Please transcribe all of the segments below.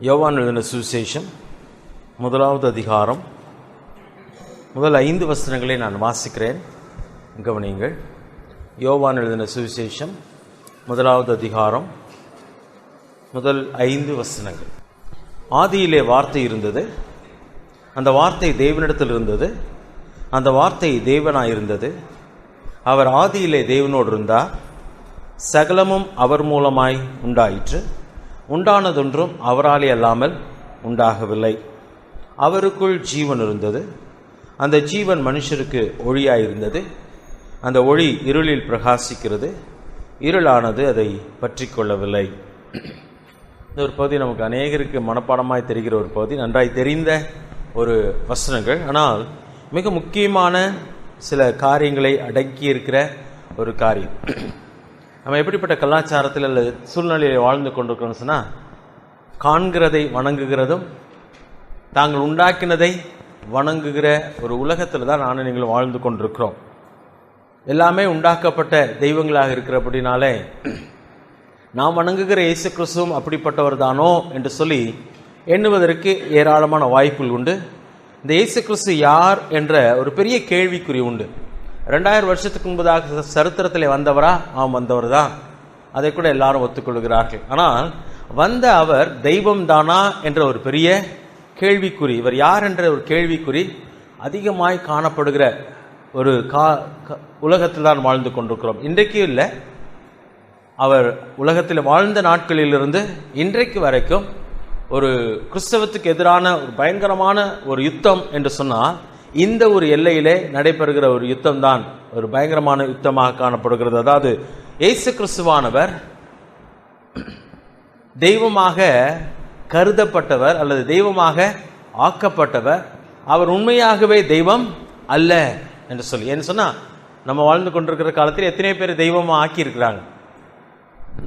யோவான் எழுதின சுவிசேஷம் 1வது அதிகாரம் முதல் 5 வசனங்களை நான் வாசிக்கிறேன், கவனியுங்கள். யோவான் எழுதின சுவிசேஷம் 1வது அதிகாரம் முதல் 5 வசனங்கள். ஆதியிலே வார்த்தை இருந்தது, அந்த வார்த்தை தேவனிடத்தில் இருந்தது, அந்த வார்த்தை தேவனாயிருந்தது. அவர் ஆதியிலே தேவனோடு இருந்தார். சகலமும் அவர் மூலமாய் உண்டாயிற்று. உண்டானதொன்றும் அவராலே அல்லாமல் உண்டாகவில்லை. அவருக்குள் ஜீவன் இருந்தது, அந்த ஜீவன் மனுஷருக்கு ஒளியாயிருந்தது. அந்த ஒளி இருளில் பிரகாசிக்கிறது, இருளானது அதை பற்றி கொள்ளவில்லை. இந்த ஒரு பகுதி நமக்கு அநேகருக்கு மனப்பாடமாய் தெரிகிற ஒரு பகுதி, நன்றாய் தெரிந்த ஒரு வசனங்கள். ஆனால் மிக முக்கியமான சில காரியங்களை அடக்கி இருக்கிற ஒரு காரியம். நம்ம எப்படிப்பட்ட கலாச்சாரத்தில் அல்லது சூழ்நிலையில் வாழ்ந்து கொண்டிருக்கிறோம்னு சொன்னால், காண்கிறதை வணங்குகிறதும் தாங்கள் உண்டாக்கினதை வணங்குகிற ஒரு உலகத்தில் தான் நானும் நீங்களும் வாழ்ந்து கொண்டிருக்கிறோம். எல்லாமே உண்டாக்கப்பட்ட தெய்வங்களாக இருக்கிறபடினாலே நாம் வணங்குகிற இயேசு கிறிஸ்துவும் அப்படிப்பட்டவர் தானோ என்று சொல்லி எண்ணுவதற்கு ஏராளமான வாய்ப்புகள் உண்டு. இந்த இயேசு கிறிஸ்து யார் என்ற ஒரு பெரிய கேள்விக்குறி உண்டு. 2000 வருஷத்துக்கு முன்பதாக சரித்திரத்தில் வந்தவரா? ஆம், வந்தவர் தான். அதை கூட எல்லாரும் ஒத்துக்கொள்கிறார்கள். ஆனால் வந்த அவர் தெய்வம் தானா என்ற ஒரு பெரிய கேள்விக்குறி, இவர் யார் என்ற ஒரு கேள்விக்குறி அதிகமாய் காணப்படுகிற ஒரு உலகத்தில் தான் வாழ்ந்து கொண்டிருக்கிறோம். இன்றைக்கு இல்லை, அவர் உலகத்தில் வாழ்ந்த நாட்களிலிருந்து இன்றைக்கு வரைக்கும் ஒரு கிறிஸ்தவத்துக்கு எதிரான ஒரு பயங்கரமான ஒரு யுத்தம் என்று சொன்னால் இந்த ஒரு எல்லையிலே நடைபெறுகிற ஒரு யுத்தம் தான் ஒரு பயங்கரமான யுத்தமாக காணப்படுகிறது. அதாவது இயேசு கிறிஸ்துவானவர் தெய்வமாக கருதப்பட்டவர் அல்லது தெய்வமாக ஆக்கப்பட்டவர். அவர் உண்மையாகவே தெய்வம் அல்ல என்று சொல்லி, ஏன்னு சொன்னா நம்ம வாழ்ந்து கொண்டிருக்கிற காலத்தில் எத்தனை பேர் தெய்வமாக ஆக்கியிருக்கிறாங்க.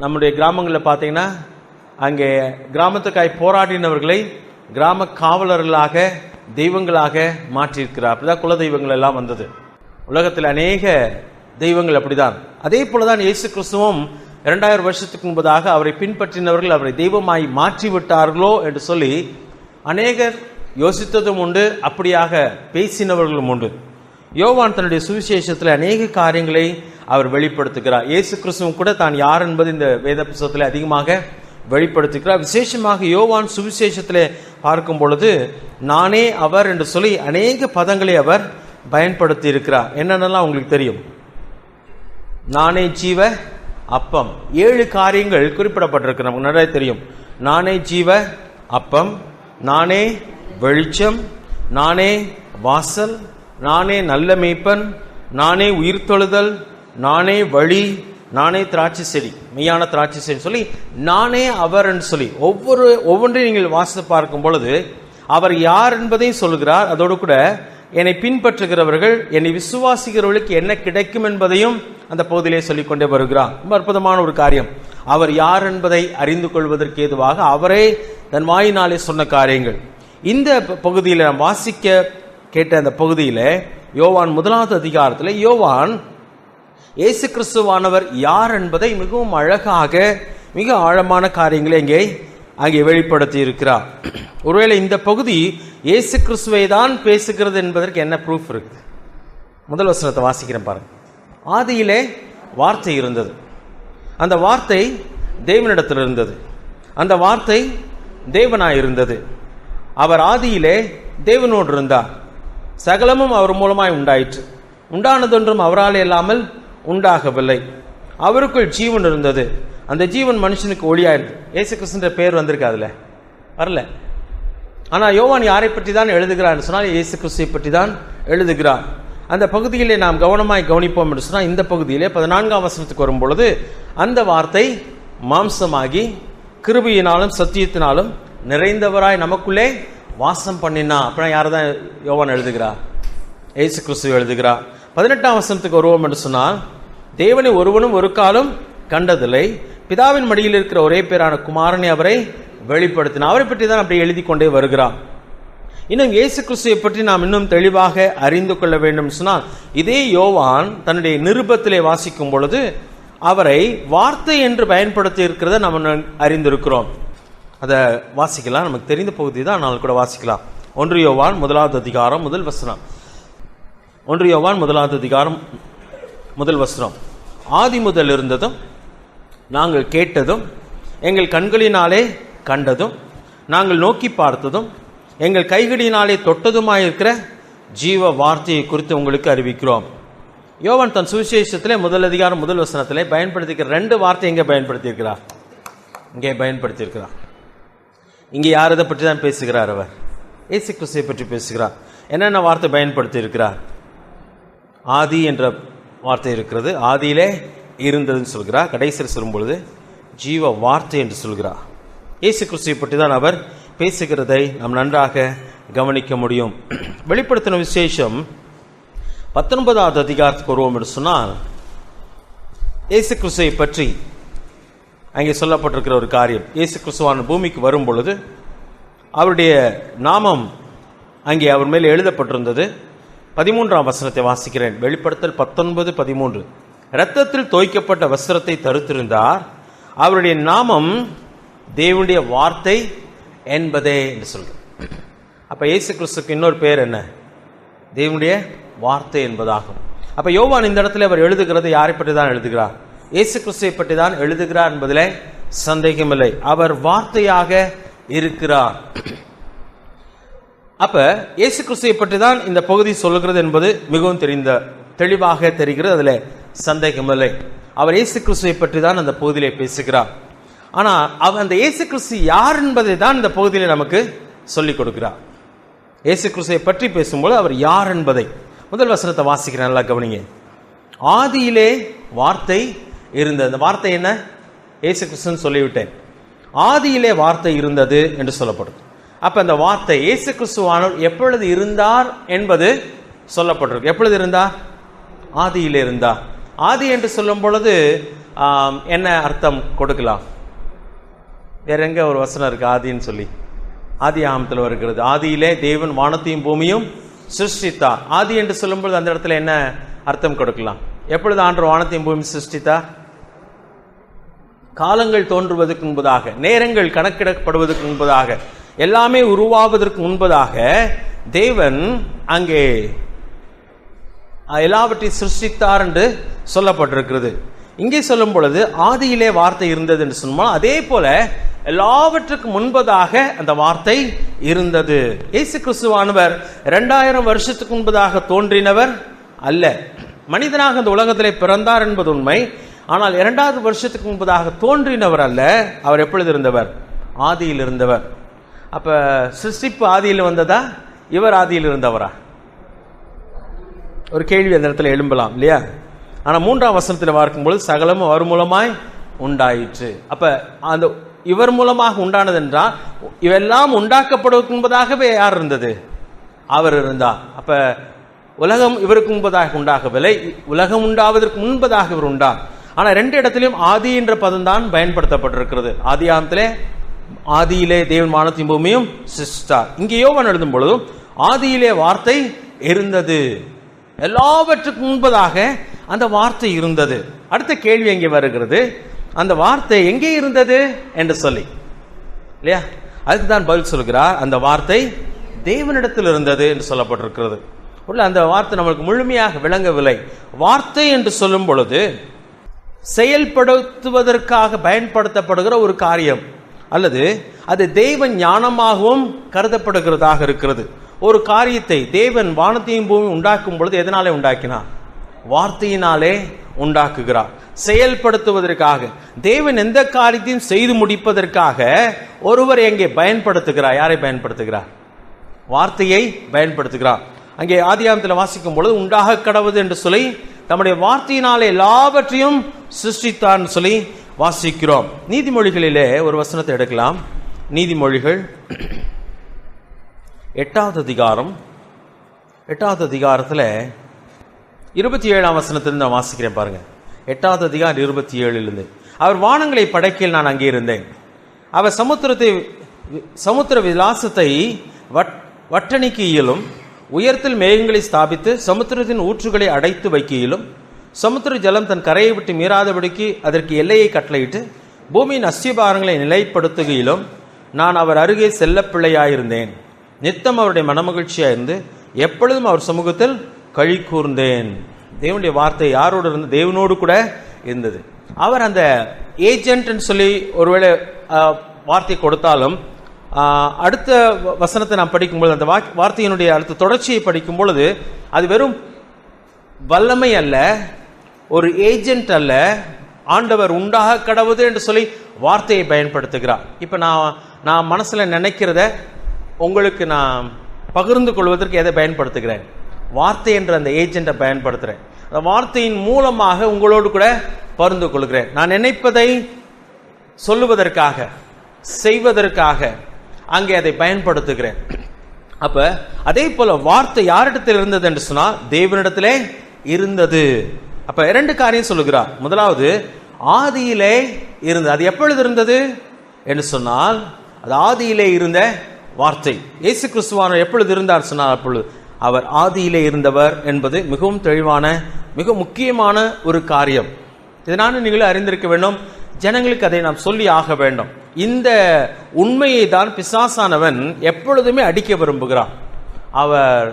நம்முடைய கிராமங்களில் பார்த்தீங்கன்னா, அங்கே கிராமத்துக்காய் போராடினவர்களை கிராம காவலர்களாக தெய்வங்களாக மாற்றியிருக்கிறார். அப்படிதான் குல தெய்வங்கள் எல்லாம் வந்தது. உலகத்தில் அநேக தெய்வங்கள் அப்படிதான். அதே போலதான் இயேசு கிறிஸ்துவும் 2000 வருஷத்துக்கு முன்பதாக அவரை பின்பற்றினவர்கள் அவரை தெய்வமாய் மாற்றி விட்டார்களோ என்று சொல்லி அநேகர் யோசித்ததும் உண்டு, அப்படியாக பேசினவர்களும் உண்டு. யோவான் தன்னுடைய சுவிசேஷத்தில் அநேக காரியங்களை அவர் வெளிப்படுத்துகிறார். இயேசு கிறிஸ்துவும் கூட தான் யார் என்பது இந்த வேத புத்தகத்தில் அதிகமாக வெளிப்படுத்துகிறார். விசேஷமாக யோவான் சுவிசேஷத்தில் பார்க்கும் பொழுது நானே அவர் என்று சொல்லி அநேக பதங்களை அவர் பயன்படுத்தி இருக்கிறார். என்னென்னலாம் உங்களுக்கு தெரியும்? நானே ஜீவ அப்பம், 7 காரியங்கள் குறிப்பிடப்பட்டிருக்கு, நமக்கு நிறைய தெரியும். நானே ஜீவ அப்பம், நானே வெளிச்சம், நானே வாசல், நானே நல்ல மேய்ப்பன், நானே உயிர்த்தெழுதல், நானே வழி, நானே திராட்சை செடி, மெய்யான திராட்சை செடி சொல்லி நானே அவர் என்று சொல்லி ஒவ்வொன்றையும் நீங்கள் வாசித்து பார்க்கும் பொழுது அவர் யார் என்பதையும் சொல்கிறார். அதோடு கூட என்னை பின்பற்றுகிறவர்கள், என்னை விசுவாசிக்கிறவர்களுக்கு என்ன கிடைக்கும் என்பதையும் அந்த பகுதியிலே சொல்லிக்கொண்டே வருகிறார். ரொம்ப அற்புதமான ஒரு காரியம். அவர் யார் என்பதை அறிந்து கொள்வதற்கு ஏதுவாக அவரே தன் வாயினாலே சொன்ன காரியங்கள். இந்த பகுதியில் நாம் வாசிக்க கேட்ட அந்த பகுதியில் யோவான் 1வது அதிகாரத்தில் யோவான் இயேசு கிறிஸ்துவானவர் யார் என்பதை மிகவும் அழகாக மிக ஆழமான காரியங்களை அங்கே வெளிப்படுத்தி இருக்கிறார். ஒருவேளை இந்த பகுதி இயேசு கிறிஸ்துவை தான் பேசுகிறது என்பதற்கு என்ன ப்ரூஃப் இருக்கு? முதல் வசனத்தை வாசிக்கிறேன் பாருங்க. ஆதியிலே வார்த்தை இருந்தது, அந்த வார்த்தை தேவனிடத்தில் இருந்தது, அந்த வார்த்தை தேவனாயிருந்தது. அவர் ஆதியிலே தேவனோடு இருந்தார். சகலமும் அவர் மூலமாய் உண்டாயிற்று. உண்டானதொன்றும் அவராலே இல்லாமல் உண்டாகவில்லை. அவருக்குள் ஜீவன் இருந்தது, அந்த ஜீவன் மனுஷனுக்கு ஒளியாயிருந்தது. இயேசு கிறிஸ்துன்ற பேர் வந்திருக்கு, அதுல வரல. ஆனா யோவான் யாரை பற்றி தான் எழுதுகிறார் சொன்னால் இயேசு கிறிஸ்துவை பற்றி தான் எழுதுகிறார். அந்த பகுதியிலே நாம் கவனமாய் கவனிப்போம் என்று சொன்னால் இந்த பகுதியிலே 14ஆம் வசனத்துக்கு வரும் பொழுது அந்த வார்த்தை மாம்சமாகி கிருபையினாலும் சத்தியத்தினாலும் நிறைந்தவராய் நமக்குள்ளே வாசம் பண்ணினா. அப்படின்னா யாரை தான் யோவான் எழுதுகிறார்? இயேசு கிறிஸ்துவை எழுதுகிறார். 18ஆம் வசனத்துக்கு வருவோம் என்று சொன்னால், தேவனை ஒருவனும் ஒரு காலம் கண்டதில்லை, பிதாவின் மடியில் இருக்கிற ஒரே பேரான குமாரனை அவரை வெளிப்படுத்தினார். அவரை பற்றி தான் அப்படி எழுதி கொண்டே வருகிறார். இன்னும் இயேசு கிறிஸ்துவை பற்றி நாம் இன்னும் தெளிவாக அறிந்து கொள்ள வேண்டும் சொன்னால், இதே யோவான் தன்னுடைய நிருபத்திலே வாசிக்கும் பொழுது அவரை வார்த்தை என்று பயன்படுத்தி இருக்கிறத நாம் அறிந்திருக்கிறோம். அதை வாசிக்கலாம். நமக்கு தெரிந்த பகுதி தான், ஆனால் கூட வாசிக்கலாம். 1 யோவான் 1வது அதிகாரம் 1 வசனம். 1 யோவான் 1வது அதிகாரம் 1 வசனம். ஆதி முதல் இருந்ததும் நாங்கள் கேட்டதும் எங்கள் கண்களினாலே கண்டதும் நாங்கள் நோக்கி பார்த்ததும் எங்கள் கைகளினாலே தொட்டதுமாயிருக்கிற ஜீவ வார்த்தையை குறித்து உங்களுக்கு அறிவிக்கிறோம். யோவான் தன் சுவிசேஷத்திலே 1 அதிகாரம் 1 வசனத்திலே பயன்படுத்திக்கிற 2 வார்த்தை எங்கே பயன்படுத்தியிருக்கிறார்? இங்கே பயன்படுத்தியிருக்கிறார். இங்கே யார் இதை பற்றி தான் பேசுகிறார்? அவர் இயேசு கிறிஸ்துவை பற்றி பேசுகிறார். என்னென்ன வார்த்தை பயன்படுத்தி இருக்கிறார்? ஆதி என்ற வார்த்தை இருக்கிறது, ஆதியிலே இருந்ததுன்னு சொல்கிறார். கடைசியில் சொல்லும் பொழுது ஜீவ வார்த்தை என்று சொல்கிறார். இயேசு கிறிஸ்துவை பற்றி தான் அவர் பேசுகிறதை நாம் நன்றாக கவனிக்க முடியும். வெளிப்படுத்தின விசேஷம் 19வது அதிகாரத்துக்கு வருவோம் என்று சொன்னால், இயேசு கிறிஸ்துவை பற்றி அங்கே சொல்லப்பட்டிருக்கிற ஒரு காரியம். இயேசு கிறிஸ்துவான பூமிக்கு வரும் பொழுது அவருடைய நாமம் அங்கே அவர் மேல் எழுதப்பட்டிருந்தது. 13ஆம் வசனத்தை வாசிக்கிறேன். வெளிப்படுத்தல் 19:13. இரத்தத்தில் தோய்க்கப்பட்ட வஸ்திரத்தை தரித்திருந்தார், அவருடைய நாமம் தேவனுடைய வார்த்தை என்பதே என்று சொல்கிறார். அப்ப இயேசு கிறிஸ்துக்கு இன்னொரு பேர் என்ன? தேவனுடைய வார்த்தை என்பதாகும். அப்ப யோவான் இந்த இடத்துல அவர் எழுதுகிறது யாரை பற்றி தான் எழுதுகிறார்? இயேசு கிறிஸ்துவை பற்றி தான் எழுதுகிறார் என்பதிலே சந்தேகமில்லை. அவர் வார்த்தையாக இருக்கிறார். அப்ப இயேசு கிறிஸ்துவை பற்றி தான் இந்த பகுதி சொல்லுகிறது என்பது மிகவும் தெளிவாக தெரிகிறது. அதுல சந்தேகமில்லை. அவர் இயேசு கிறிஸ்துவை பற்றி தான் அந்த பகுதியிலே பேசுகிறார். ஆனா அவர் அந்த இயேசு கிறிஸ்து யார் என்பதை தான் இந்த பகுதியிலே நமக்கு சொல்லிக் கொடுக்கிறார். இயேசு கிறிஸ்துவை பற்றி பேசும்போது அவர் யார் என்பதை முதல் வசனத்தை வாசிக்கிறேன், நல்லா கவனிங்க. ஆதியிலே வார்த்தை இருந்தது. அந்த வார்த்தை என்ன? இயேசு கிறிஸ்துன்னு சொல்லிவிட்டேன். ஆதியிலே வார்த்தை இருந்தது என்று சொல்லப்படுது. அப்ப அந்த வார்த்தை இயேசு கிறிஸ்துவானவர் எப்பொழுது இருந்தார் என்பது சொல்லப்பட்டிருக்கு. எப்பொழுது இருந்தார்? ஆதியிலே இருந்தார். ஆதி என்று சொல்லும் பொழுது என்ன அர்த்தம் கொடுக்கலாம்? வேற எங்க ஒரு வசனம் இருக்கு ஆதின்னு சொல்லி? ஆதி ஆகமத்தில் வருகிறது. ஆதியிலே தேவன் வானத்தையும் பூமியும் சிருஷ்டித்தார். ஆதி என்று சொல்லும் பொழுது அந்த இடத்துல என்ன அர்த்தம் கொடுக்கலாம்? எப்பொழுது ஆண்டவர் வானத்தையும் பூமியும் சிருஷ்டித்தார்? காலங்கள் தோன்றுவதற்கு முன்பதாக, நேரங்கள் கணக்கிடப்படுவதற்கு முன்பதாக, எல்லாமே உருவாவதற்கு முன்பதாக தேவன் அங்கே எல்லாவற்றையும் சிருஷ்டித்தார் என்று சொல்லப்பட்டிருக்கிறது. இங்கே சொல்லும் பொழுது ஆதியிலே வார்த்தை இருந்தது என்று சொன்னால், அதே போல எல்லாவற்றுக்கு முன்பதாக அந்த வார்த்தை இருந்தது. இயேசு கிறிஸ்துவானவர் 2000 வருஷத்துக்கு முன்பதாக தோன்றினவர் அல்ல. மனிதனாக அந்த உலகத்திலே பிறந்தார் என்பது உண்மை. ஆனால் 2000 வருஷத்துக்கு முன்பதாக தோன்றினவர் அல்ல. அவர் எப்பொழுது இருந்தவர்? ஆதியில் இருந்தவர். அப்ப சிருஷ்டிப்பு ஆதியில் வந்ததா, இவர் ஆதியில் இருந்தவரா? ஒரு கேள்வி அந்த இடத்துல எழும்பலாம் இல்லையா? ஆனா 3ஆம் வசனத்தில் பார்க்கும்போது சகலமும் அவர் மூலமாய் உண்டாயிற்று. அப்ப அந்த இவர் மூலமாக உண்டானது என்றால் இவெல்லாம் உண்டாக்கப்படுவதற்கு முன்பதாகவே யார் இருந்தது? அவர் இருந்தார். அப்ப உலகம் இவருக்கு முன்பதாக உண்டாகவில்லை, உலகம் உண்டாவதற்கு முன்பதாக இவர் உண்டார். ஆனா 2 இடத்திலும் ஆதி என்ற பதம் தான் பயன்படுத்தப்பட்டிருக்கிறது. ஆதி ஆகமத்திலே ஆதியிலே தேவன் வானத்தையும் பூமியும் சிருஷ்டித்தார். இங்கே யோவான் எழுதும் பொழுதும் ஆதியிலே வார்த்தை இருந்தது, எல்லாவற்றுக்கு முன்பதாக அந்த வார்த்தை இருந்தது. அடுத்த கேள்வி எங்கே வருகிறது? அந்த வார்த்தை எங்கே இருந்தது என்று சொல்லி இல்லையா? அதுக்கு தான் பதில் சொல்கிறார், அந்த வார்த்தை தேவனிடத்தில் இருந்தது என்று சொல்லப்பட்டிருக்கிறது. உள்ள அந்த வார்த்தை நம்மளுக்கு முழுமையாக விளங்கவில்லை. வார்த்தை என்று சொல்லும் பொழுது செயல்படுத்துவதற்காக பயன்படுத்தப்படுகிற ஒரு காரியம், அல்லது அது தெய்வ ஞானமாகவும் கருதப்படுகிறதாக இருக்கிறது. ஒரு காரியத்தை தேவன் வானத்தையும் பூமி உண்டாக்கும் பொழுது எதனாலே உண்டாக்கினார்? வார்த்தையினாலே உண்டாக்குகிறார். செயல்படுத்துவதற்காக, தேவன் எந்த காரியத்தையும் செய்து முடிப்பதற்காக ஒருவர் எங்கே பயன்படுத்துகிறார்? யாரை பயன்படுத்துகிறார்? வார்த்தையை பயன்படுத்துகிறார். அங்கே ஆதியாகமத்தில் வாசிக்கும் பொழுது உண்டாக கடவுது என்று சொல்லி தம்முடைய வார்த்தையினாலே எல்லாவற்றையும் சிருஷ்டித்தார் சொல்லி வாசிக்கிறோம். நீதிமொழிகளிலே ஒரு வசனத்தை எடுக்கலாம். நீதிமொழிகள் 8வது அதிகாரம் 8வது அதிகாரத்தில் 27ஆம் வசனத்திலிருந்து நான் வாசிக்கிறேன் பாருங்க. 8வது அதிகாரம் 27 அவர் வானங்களை படைக்கையில் நான் அங்கே இருந்தேன். அவர் சமுத்திர விலாசத்தை வட்டணிக்கு இயலும், உயரத்தில் மேகங்களை ஸ்தாபித்து சமுத்திரத்தின் ஊற்றுகளை அடைத்து வைக்கையிலும், சமுத்திர ஜலம் தன் கரையை விட்டு மீறாதபடிக்கு அதற்கு எல்லையை கட்டளையிட்டு பூமியின் அஸ்திபாரங்களை நிலைப்படுத்துகையிலும், நான் அவர் அருகே செல்ல பிள்ளையாயிருந்தேன். நித்தம் அவருடைய மனமகிழ்ச்சியாயிருந்து எப்பொழுதும் அவர் சமூகத்தில் களி கூர்ந்தேன். தேவனுடைய வார்த்தை யாரோடு இருந்து? தேவனோடு கூட இருந்தது. அவர் அந்த ஏஜென்ட் சொல்லி ஒருவேளை வார்த்தை கொடுத்தாலும் அடுத்த வசனத்தை நாம் படிக்கும்பொழுது, அந்த வார்த்தையினுடைய அடுத்த தொடர்ச்சியை படிக்கும் பொழுது, அது வெறும் வல்லமை அல்ல, ஒரு ஏஜென்ட் அல்ல, ஆண்டவர் உண்டாக கடவுது என்று சொல்லி வார்த்தையை பயன்படுத்துகிறார். இப்போ நான் மனசில் நினைக்கிறத உங்களுக்கு நான் பகிர்ந்து கொள்வதற்கு எதை பயன்படுத்துகிறேன்? வார்த்தை என்ற அந்த ஏஜென்ட்டை பயன்படுத்துகிறேன். அந்த வார்த்தையின் மூலமாக உங்களோடு கூட பகிர்ந்து கொள்கிறேன். நான் நினைப்பதை சொல்லுவதற்காக, செய்வதற்காக அங்கே அதை பயன்படுத்துகிறேன். அப்ப அதே போல வார்த்தை யாரிடத்தில் இருந்தது என்று சொன்னால் தேவனிடத்திலே இருந்தது. அப்ப இரண்டு காரியம் சொல்லுகிறார். முதலாவது, ஆதியிலே இருந்தது. அது எப்பொழுது இருந்தது என்று சொன்னால், அது ஆதியிலே இருந்த வார்த்தை. இயேசு கிறிஸ்துவானவர் எப்பொழுது இருந்தார் சொன்னால், அப்பொழுது அவர் ஆதியிலே இருந்தவர் என்பது மிகவும் தெளிவான, மிக முக்கியமான ஒரு காரியம். இதனால நீங்களும் அறிந்திருக்க வேண்டும். ஜனங்களுக்கு அதை நாம் சொல்லி ஆக வேண்டும். இந்த உண்மையை தான் பிசாசானவன் எப்பொழுதுமே அடிக்க விரும்புகிறான். அவர்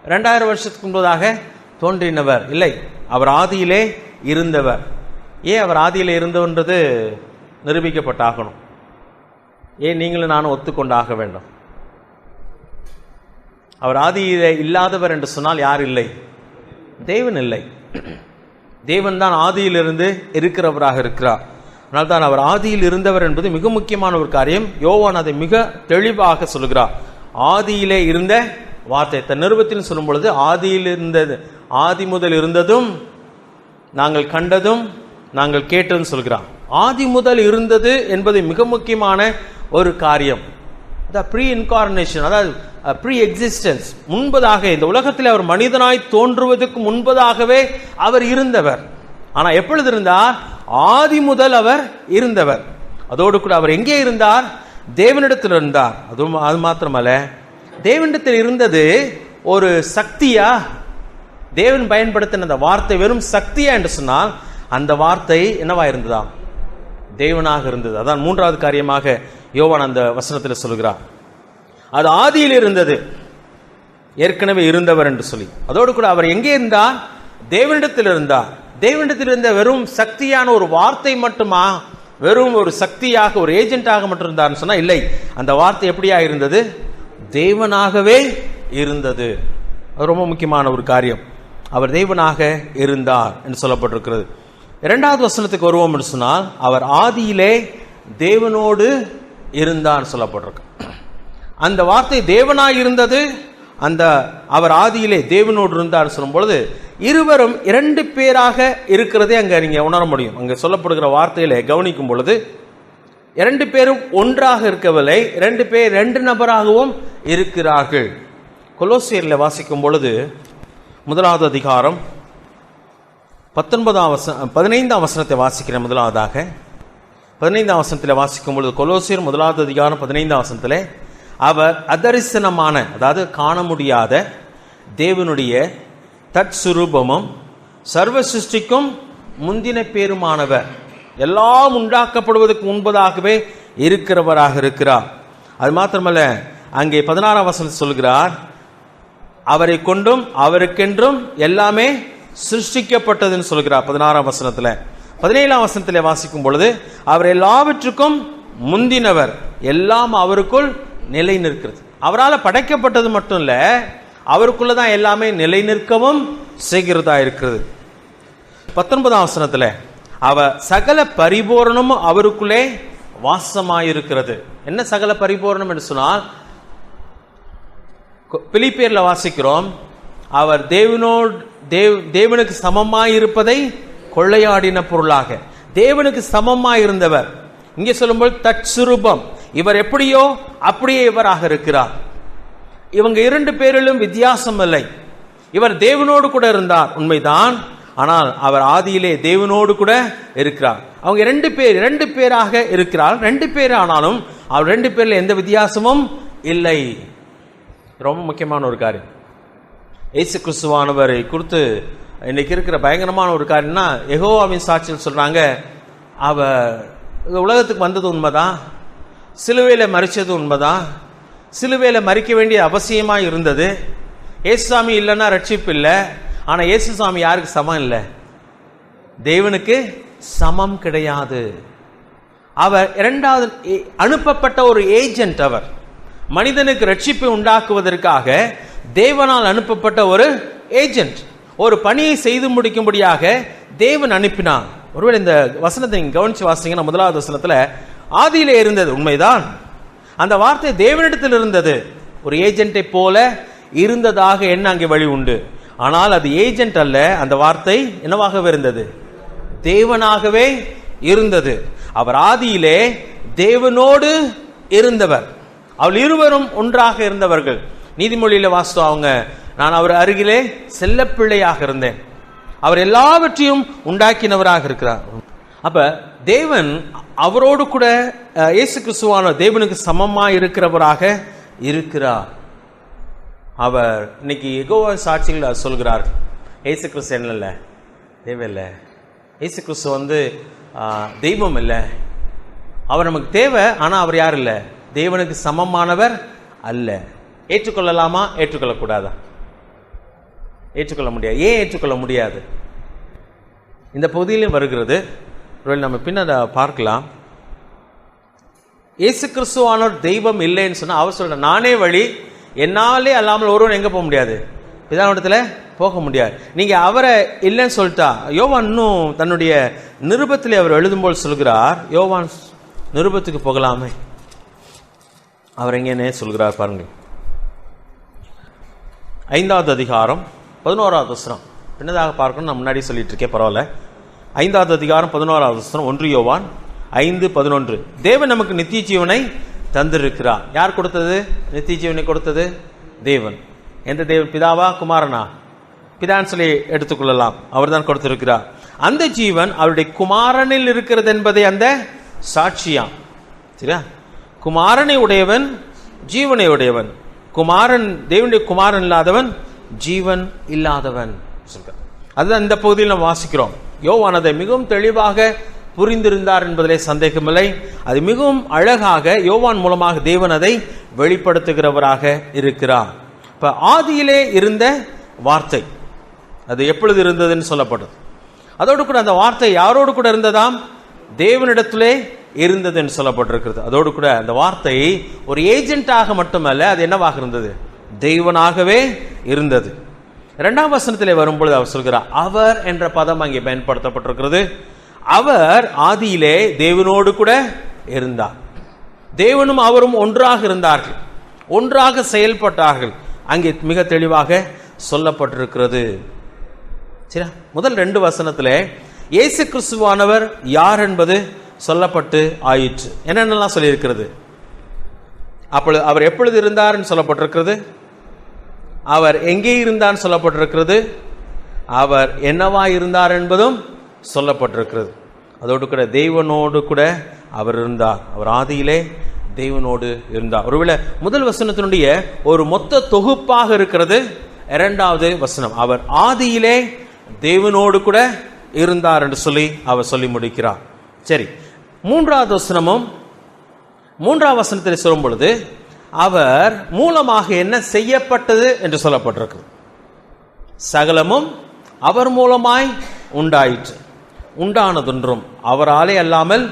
2000 வருஷத்துக்கு முன்பதாக தோன்றினவர் இல்லை, அவர் ஆதியிலே இருந்தவர். ஏன் அவர் ஆதியிலே இருந்தவன்றது நிரூபிக்கப்பட்டாகணும். ஏன் நீங்களும் நானும் ஒத்துக்கொண்டாக வேண்டும்? அவர் ஆதியிலே இல்லாதவர் என்று சொன்னால் யார் இல்லை? தேவன் இல்லை. தேவன் தான் ஆதியிலிருந்து இருக்கிறவராக இருக்கிறார். அதனால்தான் அவர் ஆதியில் இருந்தவர் என்பது மிக முக்கியமான ஒரு காரியம். யோவான் அதை மிக தெளிவாக சொல்கிறார். ஆதியிலே இருந்த வார்த்தை. தன் நிருபத்தில் சொல்லும் பொழுது ஆதியில் இருந்தது, ஆதி முதல் இருந்ததும் நாங்கள் கண்டதும் நாங்கள் கேட்டதும் சொல்கிறார். ஆதி முதல் இருந்தது என்பது மிக முக்கியமான ஒரு காரியம். ப்ரீ இன்கார்னேஷன், அதாவது ப்ரீ எக்ஸிஸ்டன்ஸ், முன்பதாக இந்த உலகத்தில் அவர் மனிதனாய் தோன்றுவதற்கு முன்பதாகவே அவர் இருந்தவர். ஆனால் எப்பொழுது இருந்தார்? ஆதி முதல் அவர் இருந்தவர். அதோடு கூட அவர் எங்கே இருந்தார்? தேவனிடத்தில் இருந்தார். அது மாத்திரமல்ல, தேவனிடத்தில் இருந்தது ஒரு சக்தியா? தேவன் பயன்படுத்தின அந்த வார்த்தை வெறும் சக்தியா என்று சொன்னால், அந்த வார்த்தை என்னவா இருந்ததா? தேவனாக இருந்தது. அதான் மூன்றாவது காரியமாக யோவான் அந்த வசனத்தில் சொல்கிறார். அது ஆதியில் இருந்தது, ஏற்கனவே இருந்தவர் என்று சொல்லி. அதோடு கூட அவர் எங்கே இருந்தார்? தேவனிடத்தில் இருந்தார். தேவனிடத்தில் இருந்த வெறும் சக்தியான ஒரு வார்த்தை மட்டுமா? வெறும் ஒரு சக்தியாக, ஒரு ஏஜென்ட்டாக மட்டும் இருந்தார்னு சொன்னா இல்லை. அந்த வார்த்தை எப்படியா இருந்தது? தேவனாகவே இருந்தது. அது ரொம்ப முக்கியமான ஒரு காரியம். அவர் தேவனாக இருந்தார் என்று சொல்லப்பட்டிருக்கிறது. இரண்டாவது வசனத்துக்கு வருவோம் என்று சொன்னால், அவர் ஆதியிலே தேவனோடு இருந்தார் சொல்லப்பட்டிருக்கு. அந்த வார்த்தை தேவனாய் இருந்தது. அந்த அவர் ஆதியிலே தேவனோடு இருந்தார் சொல்லும் பொழுது, இருவரும் இரண்டு பேராக இருக்கிறதே அங்க நீங்க உணர முடியும். அங்க சொல்லப்படுகிற வார்த்தையில கவனிக்கும் பொழுது, இரண்டு பேரும் ஒன்றாக இருக்கவில்லை, இரண்டு பேர் ரெண்டு நபராகவும் இருக்கிறார்கள். கொலோசியர்ல வாசிக்கும் பொழுது 1வது அதிகாரம் 15ஆம் வசனத்தை வாசிக்கிறேன். முதலாவதாக 15ஆம் வசனத்தில் வாசிக்கும் பொழுது, கொலோசியர் 1வது அதிகாரம் 15ஆம் வசனத்தில், அவர் அதரிசனமான, அதாவது காண முடியாத தேவனுடைய தற்சுரூபமும் சர்வ சிருஷ்டிக்கும் முந்தின பேருமானவர், எல்லாம் உண்டாக்கப்படுவதற்கு முன்பதாகவே இருக்கிறவராக இருக்கிறார். அது மாத்திரமல்ல, அங்கே 16ஆம் வசனம் சொல்கிறார், அவரை கொண்டும் அவருக்கென்றும் எல்லாமே சிருஷ்டிக்கப்பட்டதுன்னு சொல்கிறார் 16ஆம் வசனத்தில். 17ஆம் வசனத்தில் வாசிக்கும் பொழுது, அவர் எல்லாவற்றுக்கும் முந்தினவர், எல்லாம் அவருக்குள் நிலை நிற்கிறது. அவரால் படைக்கப்பட்டது மட்டும் இல்ல, அவருக்குள்ளதான் எல்லாமே நிலை நிற்கவும் செய்கிறதா இருக்கிறது. 19ஆம் வசனத்தில், அவர் சகல பரிபூரணமும் அவருக்குள்ளே வாசமாயிருக்கிறது. என்ன சகல பரிபூரணம் என்று சொன்னால், பிலிப்பியர்ல வாசிக்கிறோம், அவர் தேவனுக்கு சமமாயிருப்பதை கொள்ளையாடின பொருளாக, தேவனுக்கு சமமாயிருந்தவர். இங்கே சொல்லும்போது தற்சுரூபம், இவர் எப்படியோ அப்படியே இவராக இருக்கிறார். இவங்க இரண்டு பேரிலும் வித்தியாசம் இல்லை. இவர் தேவனோடு கூட இருந்தார் உண்மைதான், ஆனால் அவர் ஆதியிலே தேவனோடு கூட இருக்கிறார். அவங்க இரண்டு பேராக இருக்கிறார். ரெண்டு பேர் ஆனாலும் அவர் ரெண்டு பேர்ல எந்த வித்தியாசமும் இல்லை. ரொம்ப முக்கியமான ஒரு காரியம். இயேசு கிறிஸ்துவானவரை குறித்து இன்னைக்கு இருக்கிற பயங்கரமான ஒரு காரியம்னா, யெகோவாவின் சாட்சியில் சொல்றாங்க, அவர் உலகத்துக்கு வந்தது உண்மைதான், சிலுவையில மரிச்சது உண்மைதான், சிலுவையில மரிக்க வேண்டிய அவசியமா இருந்தது. இயேசுசாமி இல்லைன்னா ரட்சிப்பு இல்லை. ஆனா இயேசுசாமி யாருக்கு சமம் இல்லை? தேவனுக்கு சமம் கிடையாது. அவர் இரண்டாவது அனுப்பப்பட்ட ஒரு ஏஜென்ட். அவர் மனிதனுக்கு ரட்சிப்பை உண்டாக்குவதற்காக தேவனால் அனுப்பப்பட்ட ஒரு ஏஜென்ட். ஒரு பணியை செய்து முடிக்கும்படியாக தேவன் அனுப்பினார். ஒருவேளை இந்த வசனத்தை நீங்க கவனிச்சு வாசிங்கன்னா, முதலாவது வசனத்துல ஆதியிலே இருந்தது உண்மைதான், அந்த வார்த்தை தேவனிடத்தில் இருந்தது, ஒரு ஏஜென்ட்டை போல இருந்ததாக என்ன அங்கே வழி உண்டு. ஆனால் அது ஏஜென்ட் அல்ல, அந்த வார்த்தை என்னவாகவே இருந்தது? தேவனாகவே இருந்தது. அவர் ஆதியிலே தேவனோடு இருந்தவர். அவள் இருவரும் ஒன்றாக இருந்தவர்கள். நீதிமொழியில வாசித்தோம், அவங்க நான் அவர் அருகிலே செல்லப்பிள்ளையாக இருந்தேன். அவர் எல்லாவற்றையும் உண்டாக்கினவராக இருக்கிறார். அப்ப தேவன் அவரோடு கூட இயேசு கிறிஸ்துவான தேவனுக்கு சமமா இருக்கிறவராக இருக்கிறார். அவர் இன்னைக்கு யெகோவா சாட்சிகள் சொல்கிறார், இயேசு கிறிஸ்து என்ன இல்லை, தேவை இல்லை. இயேசு கிறிஸ்து தெய்வம் இல்லை, அவர் நமக்கு தேவை. ஆனா அவர் யார் இல்லை? தேவனுக்கு சமமானவர் அல்ல. ஏற்றுக்கொள்ளலாமா? ஏற்றுக்கொள்ளக்கூடாதா? ஏற்றுக்கொள்ள முடியாது. ஏன் ஏற்றுக்கொள்ள முடியாது? இந்த பகுதியிலும் வருகிறது, நம்ம பின்ன பார்க்கலாம். இயேசு கிறிஸ்துவானவர் தெய்வம் இல்லைன்னு சொன்னா அவர் சொல்ற, நானே வழி, என்னாலே அல்லாமல் ஒருவன் எங்க போக முடியாது? பிதாவிடத்துல போக முடியாது. நீங்க அவரை இல்லைன்னு சொல்லிட்டா, யோவான் இன்னும் தன்னுடைய நிருபத்திலே அவர் எழுதும்போது சொல்கிறார், யோவான் நிருபத்துக்கு போகலாமே, அவர் எங்கே சொல்கிறார் பாருங்க. 5வது அதிகாரம் 11வது வசனம். பின்னதாக பார்க்கணும், நான் முன்னாடி சொல்லிட்டு இருக்கேன், பரவாயில்ல. 5வது அதிகாரம் 11வது வசனம், 1 யோவான் 5:11. தேவன் நமக்கு நித்திய ஜீவனை தந்திருக்கிறார். யார் கொடுத்தது? நித்திய ஜீவனை கொடுத்தது தேவன். எந்த தேவன்? பிதாவா குமாரனா? பிதான்னு சொல்லி எடுத்துக்கொள்ளலாம். அவர் தான் கொடுத்திருக்கிறார். அந்த ஜீவன் அவருடைய குமாரனில் இருக்கிறது என்பதை அந்த சாட்சியாம். சரியா? குமாரனை உடையவன் ஜீவனை உடையவன். குமாரன், தேவனுடைய குமாரன் இல்லாதவன் ஜீவன் இல்லாதவன். அதுதான் இந்த பகுதியில் நாம் வாசிக்கிறோம். யோவான் அதை மிகவும் தெளிவாக புரிந்திருந்தார் என்பதிலே சந்தேகமில்லை. அது மிகவும் அழகாக யோவான் மூலமாக தேவன் அதை வெளிப்படுத்துகிறவராக இருக்கிறார். இப்ப ஆதியிலே இருந்த வார்த்தை, அது எப்பொழுது இருந்ததுன்னு சொல்லப்பட்டது. அதோடு கூட அந்த வார்த்தை யாரோடு கூட இருந்ததாம்? தேவனிடத்திலே இருந்தது என்று சொல்லப்பட்டிருக்கிறது. அதோடு கூட அந்த வார்த்தை ஒரு ஏஜென்ட்டாக மட்டுமல்ல, அது என்னவாக இருந்தது? தெய்வனாகவே இருந்தது. 2ஆம் வசனத்திலே வரும்பொழுது அவர் சொல்கிறார், அவர் என்ற பதம் அங்கே பயன்படுத்தப்பட்டிருக்கிறது. அவர் ஆதியிலே தேவனோடு கூட இருந்தார். தேவனும் அவரும் ஒன்றாக இருந்தார்கள், ஒன்றாக செயல்பட்டார்கள். அங்கே மிக தெளிவாக சொல்லப்பட்டிருக்கிறது. சரி, முதல் 2 வசனத்திலே இயேசு கிறிஸ்துவானவர் யார் என்பது சொல்லப்பட்டு ஆயிற்று. என்னென்னலாம் சொல்லியிருக்கிறது? அப்பொழுது அவர் எப்பொழுது இருந்தார் சொல்லப்பட்டிருக்கிறது, அவர் எங்கே இருந்தார் சொல்லப்பட்டிருக்கிறது, அவர் என்னவா இருந்தார் என்பதும் சொல்லப்பட்டிருக்கிறது. அதோடு கூட தேவனோடு கூட அவர் இருந்தார். அவர் ஆதியிலே தேவனோடு இருந்தார். ஒருவேளை முதல் வசனத்தினுடைய ஒரு மொத்த தொகுப்பாக இருக்கிறது 2வது வசனம். அவர் ஆதியிலே தேவனோடு கூட இருந்தார் என்று சொல்லி அவர் சொல்லி முடிக்கிறார். சரி, 3வது வசனமும் 3ஆம் வசனத்தில் சொல்லும் பொழுது அவர் மூலமாக என்ன செய்யப்பட்டது என்று சொல்லப்பட்டிருக்கு. சகலமும் அவர் மூலமாய் உண்டாயிற்று, உண்டானதொன்றும் அவராலே அல்லாமல்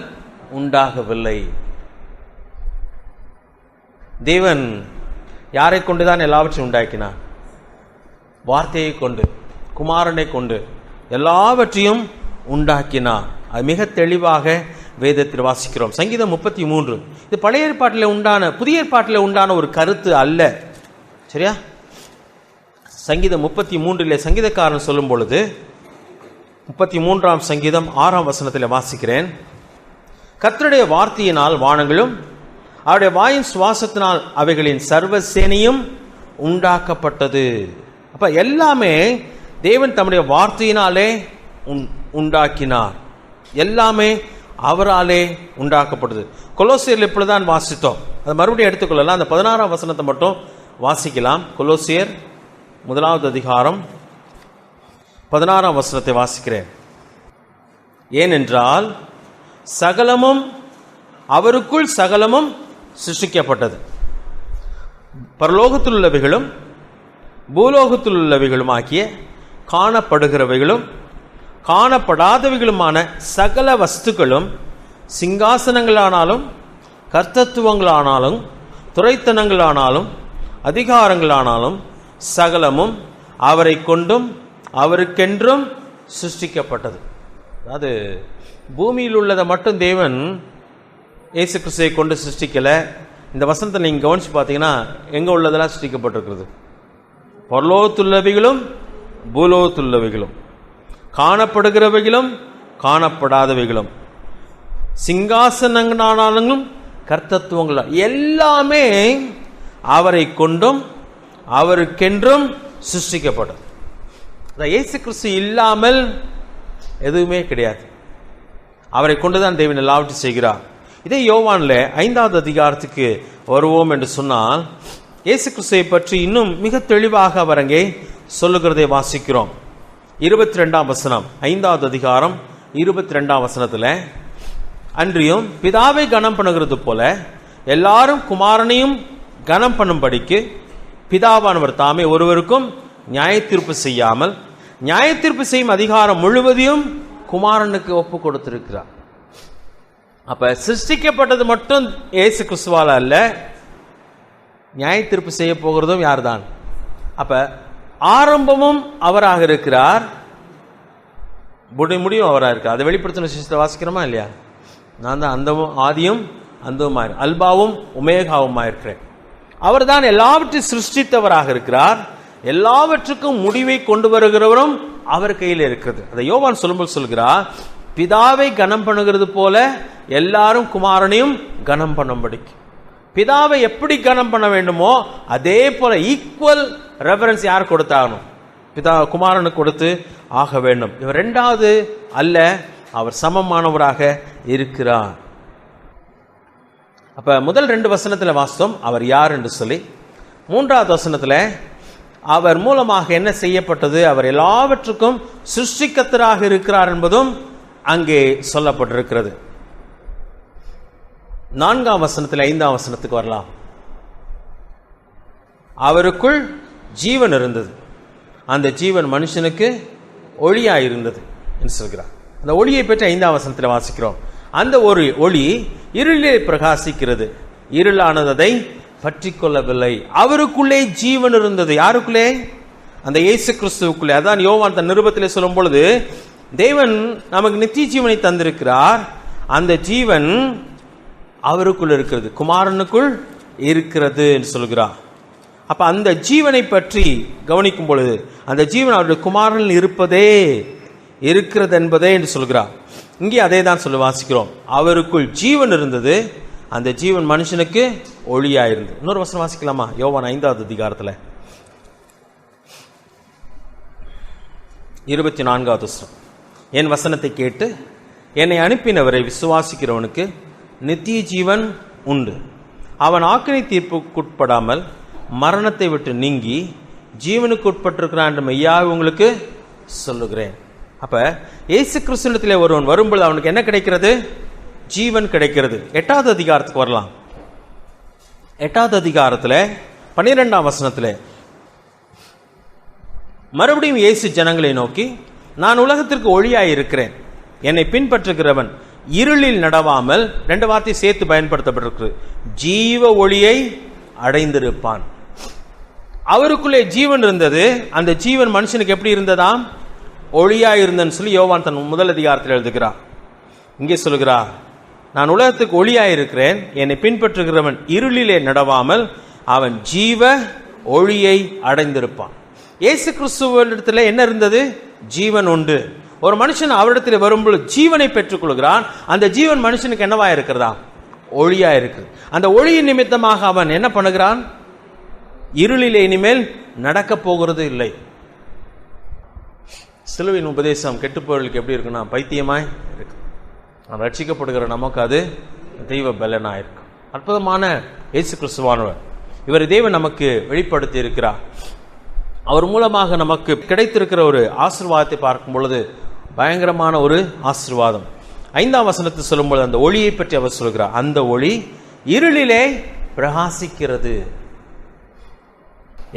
உண்டாகவில்லை. தேவன் யாரை கொண்டுதான் எல்லாவற்றையும் உண்டாக்கினார்? வார்த்தையை கொண்டு, குமாரனை கொண்டு எல்லாவற்றையும் உண்டாக்கினார். அது மிக தெளிவாக வேதத்தில் வாசிக்கிறோம். சங்கீதம் 33 இது பழைய ஏற்பாட்டில் உண்டான, புதிய ஏற்பாட்டில் உண்டான ஒரு கருத்து அல்ல. சரியா? சங்கீதம் 33 சங்கீதக்காரன் சொல்லும் பொழுது 33ஆம் சங்கீதம் 6ஆம் வசனத்தில் வாசிக்கிறேன். கர்த்தருடைய வார்த்தையினால் வானங்களும் அவருடைய வாயின் சுவாசத்தினால் அவைகளின் சர்வசேனையும் உண்டாக்கப்பட்டது. அப்ப எல்லாமே தேவன் தம்முடைய வார்த்தையினாலே உண்டாக்கினார். எல்லாமே அவராலே உண்டாக்கப்பட்டது. கொலோசியர் இப்பொழுதுதான் வாசித்தோம், அதை மறுபடியும் எடுத்துக்கொள்ளலாம். அந்த 16ஆம் வசனத்தை மட்டும் வாசிக்கலாம். கொலோசியர் 1வது அதிகாரம் 16ஆம் வசனத்தை வாசிக்கிறேன். ஏனென்றால் சகலமும் அவருக்குள் சகலமும் சிருஷ்டிக்கப்பட்டது. பரலோகத்தில் உள்ளவைகளும் பூலோகத்தில் உள்ளவைகளும் ஆகிய காணப்படுகிறவைகளும் காணப்படாதவைகளுமான சகல வஸ்துக்களும், சிங்காசனங்களானாலும் கர்த்தத்துவங்களானாலும் துரைத்தனங்களானாலும் அதிகாரங்களானாலும் சகலமும் அவரை கொண்டும் அவருக்கென்றும் சிருஷ்டிக்கப்பட்டது. அதாவது பூமியில் உள்ளதை மட்டும் தேவன் இயேசு கிறிஸ்துவை கொண்டு சிருஷ்டிக்கலை. இந்த வசனத்தை நீங்கள் கவனித்து பார்த்தீங்கன்னா எங்கே உள்ளதெல்லாம் சிருஷ்டிக்கப்பட்டிருக்கிறது? பரலோகத்துள்ளவைகளும் பூலோகத்துள்ளவைகளும், காணப்படுகிறவைகளும் காணப்படாதவைகளும், சிங்காசனங்களானாலும் கர்த்தத்துவங்கள் எல்லாமே அவரை கொண்டும் அவருக்கென்றும் சிருஷ்டிக்கப்பட்டது. இயேசு கிறிஸ்து இல்லாமல் எதுவுமே கிடையாது. அவரை கொண்டுதான் தேவன் எல்லாவற்றையும் செய்கிறார். இதே யோவான்ல 5வது அதிகாரத்துக்கு வருவோம் என்று சொன்னால் இயேசு கிறிஸ்துவை பற்றி இன்னும் மிக தெளிவாக அவர் அங்கே சொல்லுகிறதை வாசிக்கிறோம். 22ஆம் வசனம், 5வது அதிகாரம் 22ஆம் வசனத்தில், அன்றியும் பிதாவை கனம் பண்ணுகிறது போல எல்லாரும் குமாரனையும் கனம் பண்ணும்படிக்கு பிதாவானவர் தாமே ஒருவருக்கும் நியாயத்தீர்ப்பு செய்யாமல் நியாயத்தீர்ப்பு செய்யும் அதிகாரம் முழுவதையும் குமாரனுக்கு ஒப்பு கொடுத்திருக்கிறார். அப்ப சிருஷ்டிக்கப்பட்டது மட்டும் இயேசு கிறிஸ்துவால அல்ல, நியாயத்தீர்ப்பு செய்ய போகிறதும் யார்தான்? அப்ப ஆரம்பமும் அவராக இருக்கிறார், முடியும் அவராக இருக்கிறார். அதை வெளிப்படுத்தின விசேஷத்தை வாசிக்கிறோமா இல்லையா? நான் தான் அந்தமும் ஆதியும் அந்தமும் அல்பாவும் உமேகாவுமா இருக்கிறேன். அவர் தான் எல்லாவற்றையும் சிருஷ்டித்தவராக இருக்கிறார். எல்லாவற்றுக்கும் முடிவை கொண்டு வருகிறவரும் அவர் கையில் இருக்கிறது. அதை யோவான் சொல்லும்போது சொல்கிறார், பிதாவை கனம் பண்ணுகிறது போல எல்லாரும் குமாரனையும் கனம் பண்ணும்படிக்கு. பிதாவை எப்படி கனம் பண்ண வேண்டுமோ அதே போல ஈக்குவல் ரெஃபரன்ஸ் யார் கொடுத்தாகணும்? பிதா குமாரனுக்கு கொடுத்து ஆக வேண்டும். இவர் இரண்டாவது அல்ல, அவர் சமமானவராக இருக்கிறார். அப்ப முதல் 2 வசனத்தில் வாசித்தோம் அவர் யார் என்று சொல்லி. 3வது வசனத்தில் அவர் மூலமாக என்ன செய்யப்பட்டது, அவர் எல்லாவற்றுக்கும் சிருஷ்டிக்கர்த்தராக இருக்கிறார் என்பதும் அங்கே சொல்லப்பட்டிருக்கிறது. 4ஆம் வசனத்தில் 5ஆம் வசனத்துக்கு வரலாம். அவருக்குள் ஜீவன் இருந்தது, அந்த ஜீவன் மனுஷனுக்கு ஒளியாய் இருந்தது என்று சொல்கிறார். அந்த ஒளியை பற்றி 5ஆம் வசனத்தில் வாசிக்கிறோம். அந்த ஒரு ஒளி இருளிலே பிரகாசிக்கிறது, இருளானது அதை பற்றி கொள்ளவில்லை. அவருக்குள்ளே ஜீவன் இருந்தது. யாருக்குள்ளே? அந்த இயேசு கிறிஸ்துவுக்குள்ளே. அதான் யோவான் தன் நிருபத்திலே சொல்லும் பொழுது, தேவன் நமக்கு நித்திய ஜீவனை தந்திருக்கிறார், அந்த ஜீவன் அவருக்குள் இருக்கிறது, குமாரனுக்குள் இருக்கிறது என்று சொல்கிறார். அப்ப அந்த ஜீவனை பற்றி கவனிக்கும் பொழுது அந்த ஜீவன் அவருடைய குமாரனில் இருப்பதே இருக்கிறது என்பதே என்று சொல்கிறார். இங்கே அதே தான் சொல்லி வாசிக்கிறோம். அவருக்குள் ஜீவன் இருந்தது, அந்த ஜீவன் மனுஷனுக்கு ஒளியாயிருந்தது. இன்னொரு வசனம் வாசிக்கலாமா? யோவான் 5வது அதிகாரத்தில் 24வது வசனம். என் வசனத்தை கேட்டு என்னை அனுப்பினவரை விசுவாசிக்கிறவனுக்கு நித்திய ஜீவன் உண்டு, அவன் ஆக்கினை தீர்ப்புக்குட்படாமல் மரணத்தை விட்டு நீங்கி ஜீவனுக்கு உட்பட்டிருக்கிறான் என்று மெய்யாக உங்களுக்கு சொல்லுகிறேன். அப்ப இயேசு கிறிஸ்துவிடத்திலே ஒருவன் வரும்போது அவனுக்கு என்ன கிடைக்கிறது? ஜீவன் கிடைக்கிறது. 8வது அதிகாரத்துக்கு வரலாம். 8வது அதிகாரத்தில் 12ஆம் வசனத்தில் மறுபடியும் இயேசு ஜனங்களை நோக்கி, நான் உலகத்திற்கு ஒளியாய் இருக்கிறேன், என்னை பின்பற்றுகிறவன் இருளில் நடவாமல், 2 வார்த்தை சேர்த்து பயன்படுத்தப்பட்டிருக்கு, ஜீவ ஒளியை அடைந்திருப்பான். அவருக்குள்ளே ஜீவன் இருந்தது, அந்த ஜீவன் மனுஷனுக்கு எப்படி இருந்ததாம்? ஒளியாய் இருந்தன்னு சொல்லி யோவான் தன் முதல் அதிகாரத்தில் எழுதுகிறார். இங்கே சொல்கிறார், நான் உலகத்துக்கு ஒளியாய் இருக்கிறேன், என்னை பின்பற்றுகிறவன் இருளிலே நடவாமல் அவன் ஜீவ ஒளியை அடைந்திருப்பான். இயேசு கிறிஸ்துவிடத்தில் என்ன இருந்தது? ஜீவன் உண்டு. ஒரு மனுஷன் அவரிடத்தில் வரும்போது ஜீவனை பெற்றுக் கொள்கிறான். அந்த ஜீவன் மனுஷனுக்கு என்னவா இருக்கிறதா? ஒளியா இருக்குது. அந்த ஒளியின் நிமித்தமாக அவன் என்ன பண்ணுகிறான்? இருளிலே இனிமேல் நடக்க போகிறது இல்லை. சிலுவையின் உபதேசம் கெட்டுப்போர்களுக்கு எப்படி இருக்குன்னா பைத்தியமாய் இருக்கு, ரட்சிக்கப்படுகிற நமக்கு அது தெய்வ பலனாக இருக்கும். அற்புதமான இயேசு கிறிஸ்துவானவர், இவர் தேவன் நமக்கு வெளிப்படுத்தி இருக்கிறார். அவர் மூலமாக நமக்கு கிடைத்திருக்கிற ஒரு ஆசீர்வாதத்தை பார்க்கும் பொழுது பயங்கரமான ஒரு ஆசீர்வாதம். 5ஆம் வசனத்தை சொல்லும்போது அந்த ஒளியை பற்றி அவர் சொல்கிறார். அந்த ஒளி இருளிலே பிரகாசிக்கிறது.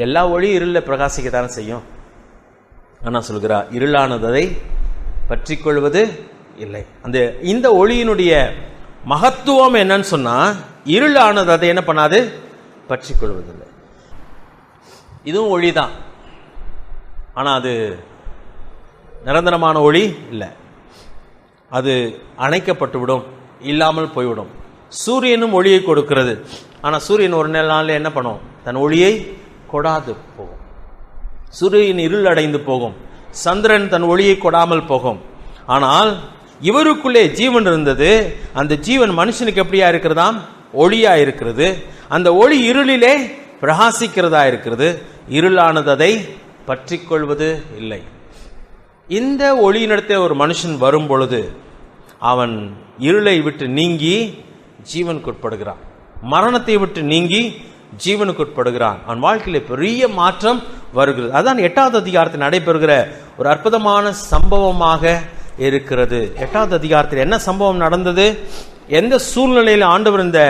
எல்லா ஒளியும் இருளில் பிரகாசிக்கத்தானே செய்யும். ஆனா சொல்கிறார், இருளானது அதை பற்றி கொள்வது இல்லை. இந்த ஒளியினுடைய மகத்துவம் என்னன்னு சொன்னா, இருளானது அதை என்ன பண்ணாது, பற்றி கொள்வதில்லை. இதுவும் ஒளிதான், ஆனா அது நிரந்தரமான ஒளி இல்லை. அது அணைக்கப்பட்டுவிடும், இல்லாமல் போய்விடும். சூரியனும் ஒளியை கொடுக்கிறது, ஆனா சூரியன் ஒரு நாள் என்ன பண்ணும், தன் ஒளியை கொடாது போகும். சூரியன் இருள் அடைந்து போகும், சந்திரன் தன் ஒளியை கொடாமல் போகும். ஆனால் இவருக்குள்ளே ஜீவன் இருந்தது. அந்த ஜீவன் மனுஷனுக்கு எப்படியா இருக்கிறதாம், ஒளியா இருக்கிறது. அந்த ஒளி இருளிலே பிரகாசிக்கிறதா இருக்கிறது. இருளானது அதை பற்றி கொள்வது இல்லை. இந்த ஒளியினிடத்தில் ஒரு மனுஷன் வரும் பொழுது அவன் இருளை விட்டு நீங்கி ஜீவனுக்கு உட்படுகிறான், மரணத்தை விட்டு நீங்கி ஜீவனுக்கு உட்படுகிறான். அவன் வாழ்க்கையில பெரிய மாற்றம் வருகிறது. அதான் 8வது அதிகாரத்தில் நடைபெறுகிற ஒரு அற்புதமான சம்பவமாக இருக்கிறது. 8வது அதிகாரத்தில் என்ன சம்பவம் நடந்தது, எந்த சூழ்நிலையில் ஆண்டவர் இந்த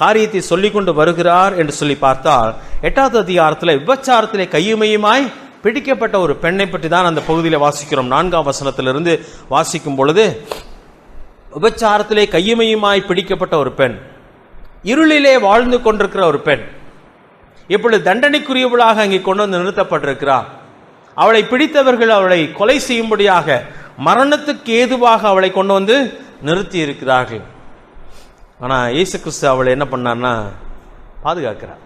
காரியத்தை சொல்லிக் கொண்டு வருகிறார் என்று சொல்லி பார்த்தால், 8வது அதிகாரத்தில் விபச்சாரத்திலே கையுமையுமாய் பிடிக்கப்பட்ட ஒரு பெண்ணை பற்றி தான் அந்த பகுதியில் வாசிக்கிறோம். 4ஆம் வசனத்திலிருந்து வாசிக்கும் பொழுது, விபச்சாரத்திலே கையுமையுமாய் பிடிக்கப்பட்ட ஒரு பெண், இருளிலே வாழ்ந்து கொண்டிருக்கிற ஒரு பெண், இப்பொழுது தண்டனைக்குரியவளாக அங்கே கொண்டு வந்து நிறுத்தப்பட்டிருக்கிறார். அவளை பிடித்தவர்கள் அவளை கொலை செய்யும்படியாக, மரணத்துக்கு ஏதுவாக அவளை கொண்டு வந்து நிறுத்தி இருக்கிறார்கள். ஆனா இயேசு கிறிஸ்து அவளை என்ன பண்ணார்னா பாதுகாக்கிறார்.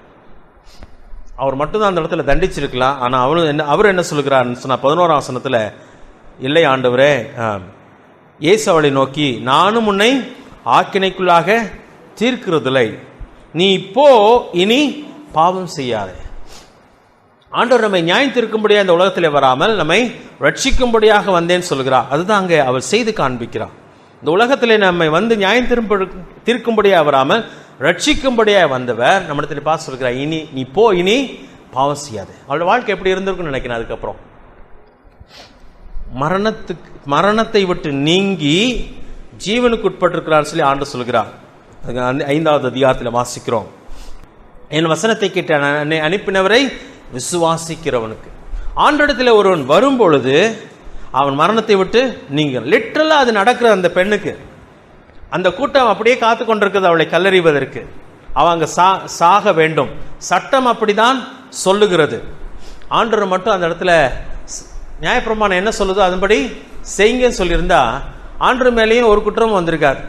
அவர் மட்டும்தான் அந்த இடத்துல தண்டிச்சிருக்கலாம். ஆனா அவர் என்ன சொல்லுகிறார் சொன்னா, 11ஆம் வசனத்துல, இல்லை ஆண்டவரே, இயேசு அவளை நோக்கி, நானும் உன்னை ஆக்கினைக்குள்ளாக தீர்க்கிறதில்லை, நீ இப்போ இனி பாவம் செய்யாதே. ஆண்டவர் நம்மை நியாயம் தீர்க்கும்படியாக இந்த உலகத்தில் வராமல் நம்மை ரட்சிக்கும்படியாக வந்தேன்னு சொல்கிறார். அதுதான் அங்கே அவர் செய்து காண்பிக்கிறார். இந்த உலகத்திலே நம்மை வந்து நியாயம் தீர்க்கும்படியாக வராமல் ரட்சிக்கும்படியாக வந்தவர் நம்மிடத்தில் பார்த்து சொல்கிறார், இனி நீ போ, இனி பாவம் செய்யாது. அவளோட வாழ்க்கை எப்படி இருந்திருக்குன்னு நினைக்கிறேன். அதுக்கப்புறம் மரணத்தை விட்டு நீங்கி ஜீவனுக்கு உட்பட்டிருக்கிறார் சொல்லி ஆண்டவர் சொல்கிறார். 5வது அதிகாரத்தில் வாசிக்கிறோம், என் வசனத்தை கேட்ட என்னை அனுப்பினவரை விசுவாசிக்கிறவனுக்கு. ஆண்டவரிடத்தில் ஒருவன் வரும் பொழுது அவன் மரணத்தை விட்டு நீங்க, லிட்டரலா அது நடக்கிற அந்த பெண்ணுக்கு அந்த கூட்டம் அப்படியே காத்து கொண்டிருக்கிறது அவளை கல்லறிவதற்கு. அவங்க சாக வேண்டும், சட்டம் அப்படிதான் சொல்லுகிறது. ஆண்டவர் மட்டும் அந்த இடத்துல நியாயப்பிரமாணம் என்ன சொல்லுதோ அதன்படி செய்யுங்கன்னு சொல்லியிருந்தா ஆண்டவர் மேலேயும் ஒரு குற்றமும் வந்திருக்காது.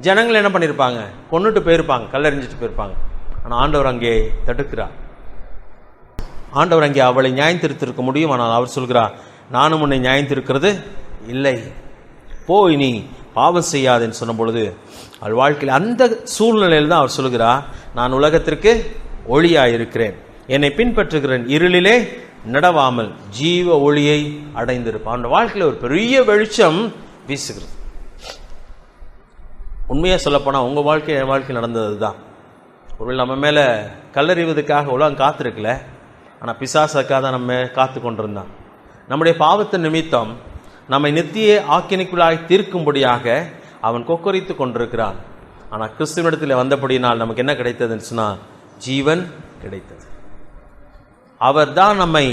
ஜனங்கள் என்ன பண்ணியிருப்பாங்க, கொன்னுட்டு போயிருப்பாங்க, கல்லறிஞ்சிட்டு போயிருப்பாங்க. ஆனால் ஆண்டவர் அங்கே தடுக்கிறார். ஆண்டவர் அங்கே அவளை நியாயம் திருத்திருக்க முடியும். ஆனால் அவர் சொல்கிறார், நானும் உன்னை நியாயம் திருக்கிறது இல்லை, போய் நீ பாவம் செய்யாதுன்னு சொன்ன பொழுது அவள் வாழ்க்கையில் அந்த சூழ்நிலையில் தான் அவர் சொல்கிறார், நான் உலகத்திற்கு ஒளியாயிருக்கிறேன், என்னை பின்பற்றுகிறேன், இருளிலே நடவாமல் ஜீவ ஒளியை அடைந்திருப்பான். அவன் வாழ்க்கையில் ஒரு பெரிய வெளிச்சம் வீசுகிறது. உண்மையா சொல்லப்போனால் உங்கள் வாழ்க்கை என் வாழ்க்கை நடந்தது தான். ஒருவேளை நம்ம மேலே கல்லறிவதுக்காக உலகம் காத்திருக்கல, ஆனால் பிசாசுக்காக தான் நம்ம காத்து கொண்டிருந்தான். நம்முடைய பாவத்தின் நிமித்தம் நம்மை நித்திய ஆக்கினைக்குள்ளாய் தீர்க்கும்படியாக அவன் கொக்கரித்து கொண்டிருக்கிறான். ஆனால் கிறிஸ்துவனிடத்தில் வந்தபடினால் நமக்கு என்ன கிடைத்ததுன்னு சொன்னால் ஜீவன் கிடைத்தது. அவர் தான் நம்மை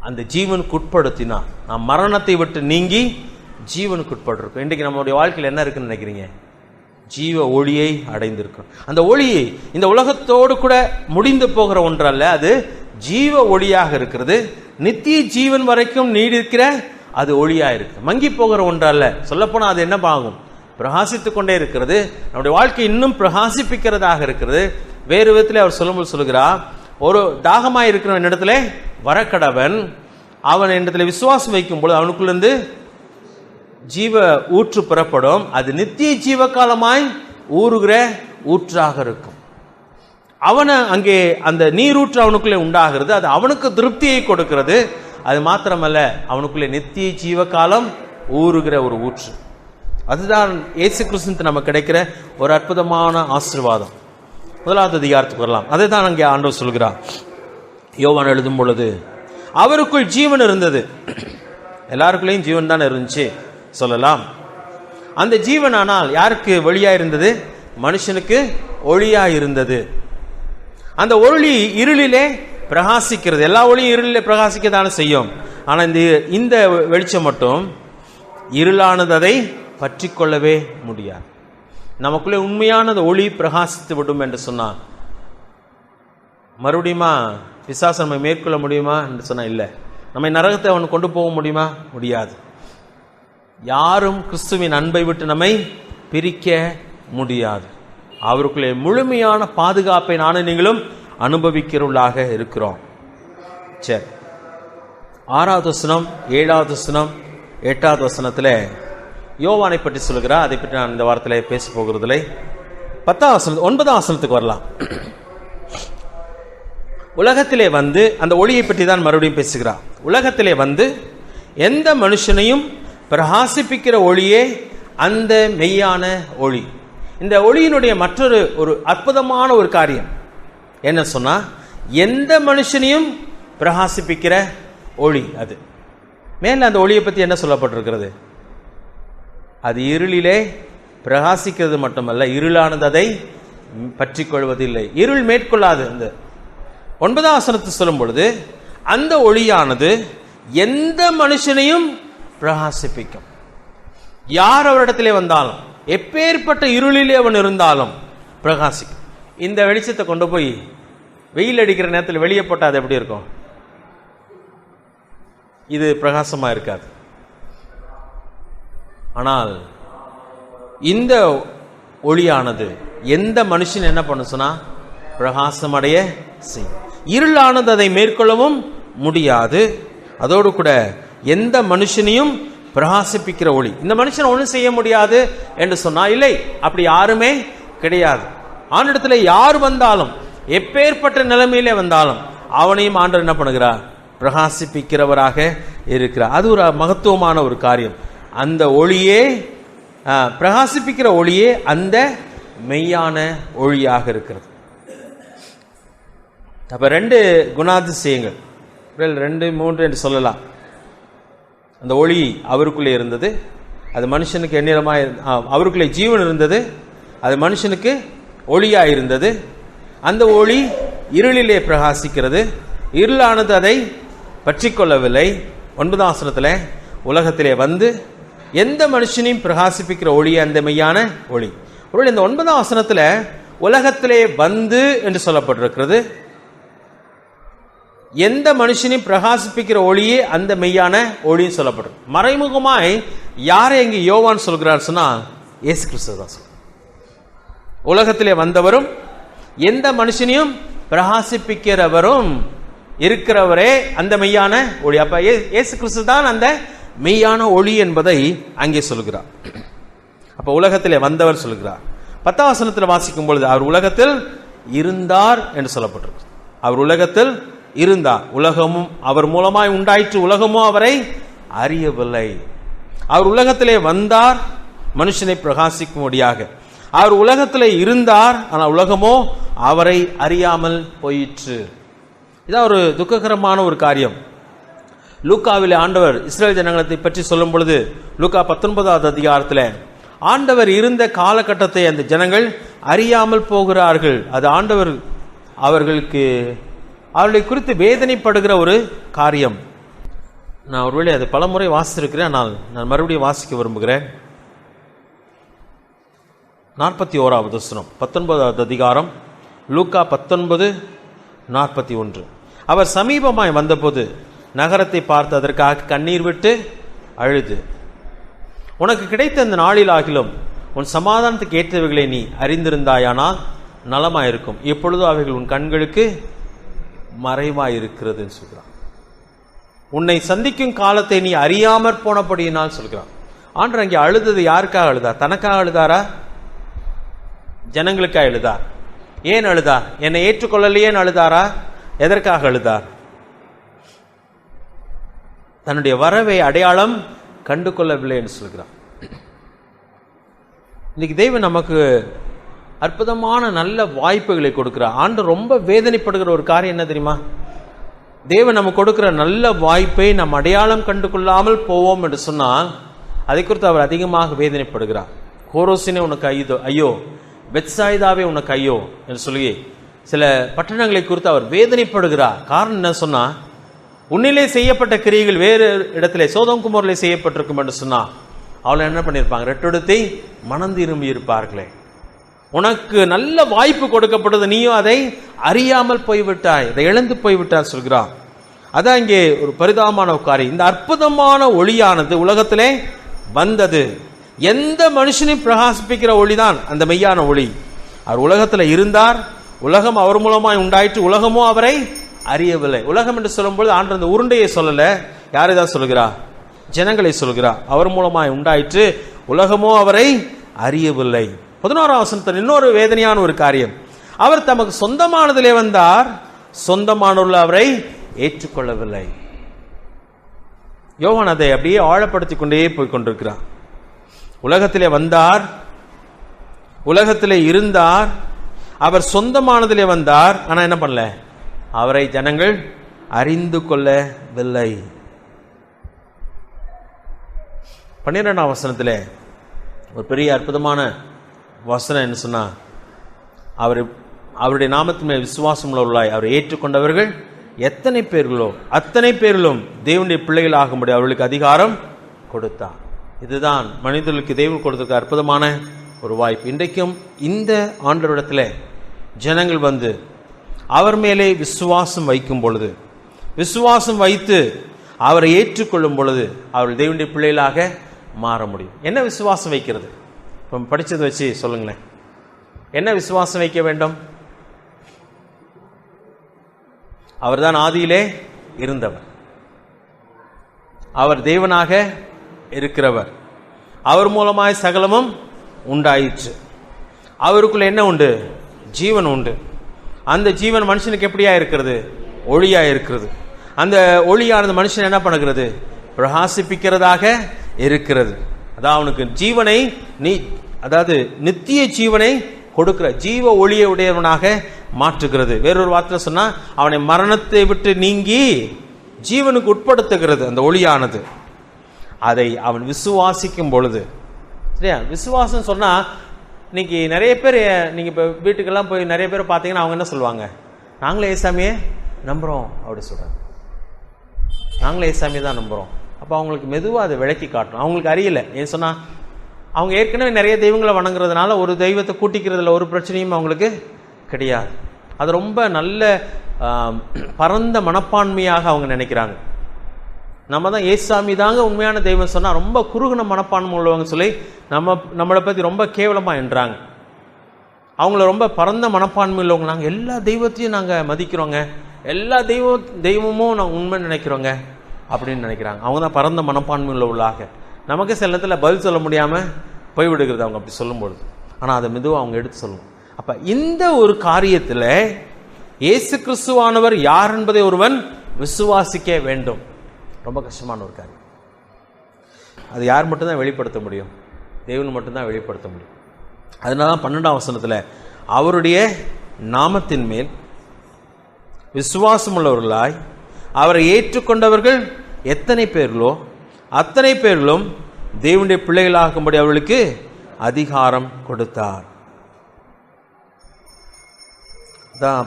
அந்த ஜீவனுக்கு உட்படுத்தினார். நாம் மரணத்தை விட்டு நீங்கி ஜீவனுக்கு உட்பட்டிருக்கோம். இன்றைக்கு நம்மளுடைய வாழ்க்கையில் என்ன இருக்குன்னு நினைக்கிறீங்க? ஜீவ ஒளியை அடைந்திருக்கிறோம். அந்த ஒளியை இந்த உலகத்தோடு கூட முடிந்து போகிற ஒன்றல்ல, அது ஜீவ ஒளியாக இருக்கிறது. நித்திய ஜீவன் வரைக்கும் நீடிக்கிற அது ஒளியா இருக்கு. மங்கி போகிற ஒன்றல்ல. சொல்லப்போனால் அது என்ன ஆகும், பிரகாசித்துக் கொண்டே இருக்கிறது. நம்முடைய வாழ்க்கை இன்னும் பிரகாசிப்பிக்கிறதாக இருக்கிறது. வேறு விதத்தில் அவர் சொல்லும்போது சொல்லுகிறார், ஒரு தாகமாய் இருக்கிற இடத்துல வரக்கடவன் அவன் இடத்துல விசுவாசம் வைக்கும் பொழுது அவனுக்குள்ளிருந்து ஜீவ ஊற்று புறப்படும். அது நித்திய ஜீவ காலமாய் ஊறுகிற ஊற்றாக இருக்கும். அவனை அங்கே அந்த நீரூற்று அவனுக்குள்ளே உண்டாகிறது. அது அவனுக்கு திருப்தியை கொடுக்கிறது. அது மாத்திரமல்ல, அவனுக்குள்ளே நித்திய ஜீவ காலம் ஊறுகிற ஒரு ஊற்று. அதுதான் இயேசு கிறிஸ்து நமக்கு கிடைக்கிற ஒரு அற்புதமான ஆசீர்வாதம். 1வது அதிகாரத்துக்கு வரலாம். அதை தான் அங்கே ஆண்டவர் சொல்கிறார். யோவான் எழுதும் பொழுது அவருக்குள் ஜீவன் இருந்தது. எல்லாருக்குள்ளேயும் ஜீவன் தான் இருந்துச்சு சொல்லலாம். அந்த ஜீவன் ஆனால் யாருக்கு வெளியா இருந்தது? மனுஷனுக்கு ஒளியா இருந்தது. அந்த ஒளி இருளிலே பிரகாசிக்கிறது. எல்லா ஒளியும் இருளிலே பிரகாசிக்க தானே செய்யும். ஆனா இந்த வெளிச்சம் மட்டும் இருளானது அதை பற்றி கொள்ளவே முடியாது. நமக்குள்ளே உண்மையான ஒளி பிரகாசித்து விடும் என்று சொன்னான். மறுபடியுமா பிசாசு நம்மை மேற்கொள்ள முடியுமா என்று சொன்னா இல்லை. நம்மை நரகத்தை அவன் கொண்டு போக முடியுமா? முடியாது. யாரும் கிறிஸ்துவின் அன்பை விட்டு நம்மை பிரிக்க முடியாது. அவருக்குள்ளே முழுமையான பாதுகாப்பை நானும் நீங்களும் அனுபவிக்கிறவர்களாக இருக்கிறோம். சரி, 6வது வசனம், 7வது வசனம், 8வது வசனத்தில் யோவானை பற்றி சொல்கிறார். அதை பற்றி நான் இந்த வாரத்தில் பேச போகிறதில்லை. 10வது வசனம், 9வது வசனத்துக்கு வரலாம். உலகத்திலே வந்து அந்த ஒளியை பற்றி தான் மறுபடியும் பேசுகிறார். உலகத்திலே வந்து எந்த மனுஷனையும் பிரகாசிப்பிக்கிற ஒளியே அந்த மெய்யான ஒளி. இந்த ஒளியினுடைய மற்றொரு அற்புதமான ஒரு காரியம் என்ன சொன்னா, எந்த மனுஷனையும் பிரகாசிப்பிக்கிற ஒளி. அது மேல அந்த ஒளியை பற்றி என்ன சொல்லப்பட்டிருக்கிறது? அது இருளிலே பிரகாசிக்கிறது மட்டுமல்ல, இருளானது அதை பற்றி கொள்வதில்லை, இருள் மேற்கொள்ளாது. அந்த 9வது வசனத்தை சொல்லும் பொழுது அந்த ஒளியானது எந்த மனுஷனையும் பிரகாசிப்பிக்கும். யார் அவரிடத்திலே வந்தாலும், எப்பேற்பட்ட இருளிலே அவன் இருந்தாலும் பிரகாசிக்கும். இந்த வெளிச்சத்தை கொண்டு போய் வெயில் அடிக்கிற நேரத்தில் வெளியே போட்டால் அது எப்படி இருக்கும்? இது பிரகாசமா இருக்காது. ஆனால் இந்த ஒளியானது எந்த மனுஷன் என்ன பண்ண சொன்னா பிரகாசமடைய செய்யும். இருளானது அதை மேற்கொள்ளவும் முடியாது. அதோடு கூட எந்த மனுஷனையும் பிரகாசிப்பிக்கிற ஒளி. இந்த மனுஷன் ஒன்றும் செய்ய முடியாது என்று சொன்னா இல்லை, அப்படி யாருமே கிடையாது. ஆண்டிடத்துல யார் வந்தாலும், எப்பேற்பட்ட நிலைமையிலே வந்தாலும் அவனையும் ஆண்டவர் என்ன பண்ணுகிறார்? பிரகாசிப்பிக்கிறவராக இருக்கிறார். அது ஒரு மகத்துவமான ஒரு காரியம். அந்த ஒளியே, பிரகாசிப்பிக்கிற ஒளியே அந்த மெய்யான ஒளியாக இருக்கிறது. அப்ப 2 குணாதிசயங்கள், 2, 3 என்று சொல்லலாம். அந்த ஒளி அவருக்குள்ளே இருந்தது, அது மனுஷனுக்கு எந்நிறமாய், அவருக்குள்ளே ஜீவன் இருந்தது, அது மனுஷனுக்கு ஒளியாய் இருந்தது. அந்த ஒளி இருளிலே பிரகாசிக்கிறது, இருளானது அதை பற்றி கொள்ளவில்லை. 9வது வசனத்தில் உலகத்திலே வந்து எந்த மனுஷனையும் பிரகாசிப்பிக்கிற ஒளி அந்த மெய்யான ஒளி. ஒருவேளை இந்த 9வது வசனத்தில் உலகத்திலே வந்து என்று சொல்லப்பட்டிருக்கிறது. எந்த மனுஷனையும் பிரகாசிப்பிக்கிற ஒளியே அந்த மெய்யான ஒளின்னு சொல்லப்படும். மறைமுகமாய் யாரை இங்கு யோவான் சொல்கிறார் சொன்னா இயேசு கிறிஸ்து தான் சொல்றார். உலகத்திலே வந்தவரும் எந்த மனுஷனையும் பிரகாசிப்பிக்கிறவரும் இருக்கிறவரே அந்த மெய்யான ஒளி. அப்ப இயேசு கிறிஸ்து தான் அந்த மெய்யான ஒளி என்பதை அங்கே சொல்கிறார். அப்ப உலகத்திலே வந்தவர் சொல்கிறார். 10வது வசனத்தில் வாசிக்கும் பொழுது அவர் உலகத்தில் இருந்தார் என்று சொல்லப்பட்டிருக்கு. அவர் உலகத்தில் இருந்தார், உலகமும் அவர் மூலமாய் உண்டாயிற்று, உலகமும் அவரை அறியவில்லை. அவர் உலகத்திலே வந்தார் மனுஷனை பிரகாசிக்கும்படியாக. அவர் உலகத்திலே இருந்தார், ஆனால் உலகமோ அவரை அறியாமல் போயிற்று. இதான் ஒரு துக்ககரமான ஒரு காரியம். லூக்காவிலே ஆண்டவர் இஸ்ரேல் ஜனங்களை பற்றி சொல்லும் பொழுது லூக்கா 19வது அதிகாரத்தில் ஆண்டவர் இருந்த காலகட்டத்தை அந்த ஜனங்கள் அறியாமல் போகிறார்கள். அது ஆண்டவர் அவர்களை குறித்து வேதனைப்படுகிற ஒரு காரியம். நான் ஒருவேளை அது பல முறை வாசித்திருக்கிறேன், ஆனால் நான் மறுபடியும் வாசிக்க விரும்புகிறேன். 41வது வசனம், 19வது அதிகாரம், லூக்கா 19:41. அவர் சமீபமாய் வந்தபோது நகரத்தை பார்த்து அதற்காக கண்ணீர் விட்டு அழுது, உனக்கு கிடைத்த இந்த நாளிலாகிலும் உன் சமாதானத்துக்கு ஏற்றவைகளை நீ அறிந்திருந்தாயானால் நலமாயிருக்கும், இப்பொழுது அவைகள் உன் கண்களுக்கு மறைவாயிருக்கிறது சொல்கிறான். உன்னை சந்திக்கும் காலத்தை நீ அறியாமற் போனபடியினால் சொல்கிறான். ஆண்டவர் அங்கே அழுதது யாருக்காக அழுதார்? தனக்காக அழுதாரா? ஜனங்களுக்காக அழுதார். ஏன் அழுதார்? என்னை ஏற்றுக்கொள்ளலையேன்னு அழுதாரா? எதற்காக அழுதார்? தன்னுடைய வரவை அடையாளம் கண்டு கொள்ளவில்லை என்று சொல்கிறார். இன்னைக்கு தெய்வம் நமக்கு அற்புதமான நல்ல வாய்ப்புகளை கொடுக்கிறார். ஆண்டவர் ரொம்ப வேதனைப்படுகிற ஒரு காரியம் என்ன தெரியுமா? தேவன் நமக்கு கொடுக்கிற நல்ல வாய்ப்பை நம் அடையாளம் கண்டு கொள்ளாமல் போவோம் என்று சொன்னால் அதை குறித்து அவர் அதிகமாக வேதனைப்படுகிறார். கோரோசினே உனக்கு ஐயோ, பெத்சாயிதாவே உனக்கு ஐயோ என்று சொல்லி சில பட்டணங்களை குறித்து அவர் வேதனைப்படுகிறார். காரணம் என்ன சொன்னா, உன்னிலே செய்யப்பட்ட கிரியைகள் வேறு இடத்திலே சோதோம் குமோரிலே செய்யப்பட்டிருக்கும் என்று சொன்னா அவளை என்ன பண்ணியிருப்பாங்க, ரெட்டெடுத்தை மனம் திரும்பி இருப்பார்களே. உனக்கு நல்ல வாய்ப்பு கொடுக்கப்பட்டது, நீயும் அதை அறியாமல் போய்விட்டாய், அதை இழந்து போய்விட்டார் சொல்கிறார். அதான் இங்கே ஒரு பரிதாபமான காரியம். இந்த அற்புதமான ஒளியானது உலகத்திலே வந்தது. எந்த மனுஷனையும் பிரகாசிப்பிக்கிற ஒளிதான் அந்த மெய்யான ஒளி. அவர் உலகத்தில் இருந்தார், உலகம் அவர் மூலமாய் உண்டாயிற்று, உலகமோ அவரை அறியவில்லை. உலகம் என்று சொல்லும்போது ஆண்டு அந்த உருண்டையை சொல்லல, யாரை தான் சொல்லுகிறா, ஜனங்களை சொல்கிறா. அவர் மூலமாய் உண்டாயிற்று, உலகமோ அவரை அறியவில்லை. 11ஆம் வசனத்தில் இன்னொரு வேதனையான ஒரு காரியம், அவர் தமக்கு சொந்தமானதிலே வந்தார், சொந்தமானவர்கள் அவரை ஏற்றுக்கொள்ளவில்லை. யோவான் அதை அப்படியே ஆழப்படுத்திக் கொண்டே போய் கொண்டிருக்கிறார். உலகத்திலே வந்தார், உலகத்திலே இருந்தார், அவர் சொந்தமானதிலே வந்தார். ஆனா என்ன பண்ணல, அவரை ஜனங்கள் அறிந்து கொள்ளவில்லை. 12ஆம் வசனத்திலே ஒரு பெரிய அற்புதமான வசனம் என்ன சொன்னா, அவருடைய நாமத்தின் மேல் விசுவாசம் உள்ளவர்களாய் அவரை ஏற்றுக்கொண்டவர்கள் எத்தனை பேர்களோ அத்தனை பேர்களும் தேவனுடைய பிள்ளைகள் ஆகும்படி அவர்களுக்கு அதிகாரம் கொடுத்தார். இதுதான் மனிதர்களுக்கு தேவன் கொடுத்திருக்க அற்புதமான ஒரு வாய்ப்பு. இன்றைக்கும் இந்த ஆண்டவரிடத்தில் ஜனங்கள் வந்து அவர் மேலே விசுவாசம் வைக்கும் பொழுது, விசுவாசம் வைத்து அவரை ஏற்றுக்கொள்ளும் பொழுது அவர்கள் தேவனுடைய பிள்ளைகளாக மாற முடியும். என்ன விசுவாசம் வைக்கிறது? இப்போ படித்ததை வச்சு சொல்லுங்களேன். என்ன விசுவாசம் வைக்க வேண்டும்? அவர்தான் ஆதியிலே இருந்தவர், அவர் தேவனாக இருக்கிறவர், அவர் மூலமாய் சகலமும் உண்டாயிற்று, அவருக்குள்ள என்ன உண்டு, ஜீவன் உண்டு. அந்த ஜீவன் மனுஷனுக்கு எப்படியா இருக்கிறது, ஒளியா இருக்கிறது. அந்த ஒளியானது மனுஷன் என்ன பண்ணுகிறது, பிரகாசிப்பிக்கிறதாக இருக்கிறது. அதாவது அவனுக்கு ஜீவனை அதாவது நித்திய ஜீவனை கொடுக்கிற ஜீவ ஒளியை உடையவனாக மாற்றுகிறது. வேறொரு வார்த்தை சொன்னா அவனை மரணத்தை விட்டு நீங்கி ஜீவனுக்கு உட்படுத்துகிறது அந்த ஒளியானது. அதை அவன் விசுவாசிக்கும் பொழுது, சரியா? விசுவாசம் சொன்னா இன்னைக்கு நிறைய பேர், நீங்க இப்போ வீட்டுக்கெல்லாம் போய் நிறைய பேர் பார்த்தீங்கன்னா அவங்க என்ன சொல்லுவாங்க, நாங்களே ஏசாமியே நம்புறோம் அப்படி சொல்றாங்க. நாங்களே ஏசாமியை தான் நம்புறோம். அப்போ அவங்களுக்கு மெதுவாக அதை விளக்கி காட்டணும். அவங்களுக்கு அறியல. ஏன் சொன்னா அவங்க ஏற்கனவே நிறைய தெய்வங்களை வணங்குறதுனால ஒரு தெய்வத்தை கூட்டிக்கிறதுல ஒரு பிரச்சனையும் அவங்களுக்கு கிடையாது. அது ரொம்ப நல்ல பரந்த மனப்பான்மையாக அவங்க நினைக்கிறாங்க. நம்ம தான் ஏசாமி தாங்க உண்மையான தெய்வம் சொன்னால் ரொம்ப குறுகுன மனப்பான்மை உள்ளவங்க சொல்லி நம்மளை பற்றி ரொம்ப கேவலமாக என்றாங்க. அவங்கள ரொம்ப பரந்த மனப்பான்மை உள்ளவங்க, நாங்கள் எல்லா தெய்வத்தையும் நாங்கள் மதிக்கிறோங்க, எல்லா தெய்வமும் நாங்கள் உண்மை நினைக்கிறோங்க அப்படின்னு நினைக்கிறாங்க. அவங்க தான் பரந்த மனப்பான்மை உள்ளவர்களாக. நமக்கு சில நேரத்தில் பதில் சொல்ல முடியாமல் போய்விடுகிறது அவங்க அப்படி சொல்லும்பொழுது. ஆனால் அதை மெதுவாக அவங்க எடுத்து சொல்லணும். அப்போ இந்த ஒரு காரியத்தில் இயேசு கிறிஸ்துவானவர் யார் என்பதை ஒருவன் விசுவாசிக்க வேண்டும். ரொம்ப கஷ்டமான ஒரு காரியம். அது யார் மட்டும்தான் வெளிப்படுத்த முடியும், தேவன் மட்டும்தான் வெளிப்படுத்த முடியும். அதனால தான் 12ஆம் வசனத்தில் அவருடைய நாமத்தின் மேல் விசுவாசம் உள்ளவர்களாய் அவரை ஏற்றுக்கொண்டவர்கள் எத்தனை பேர்களோ அத்தனை பேர்களும் தேவனுடைய பிள்ளைகளாகும்படி அவர்களுக்கு அதிகாரம் கொடுத்தார்.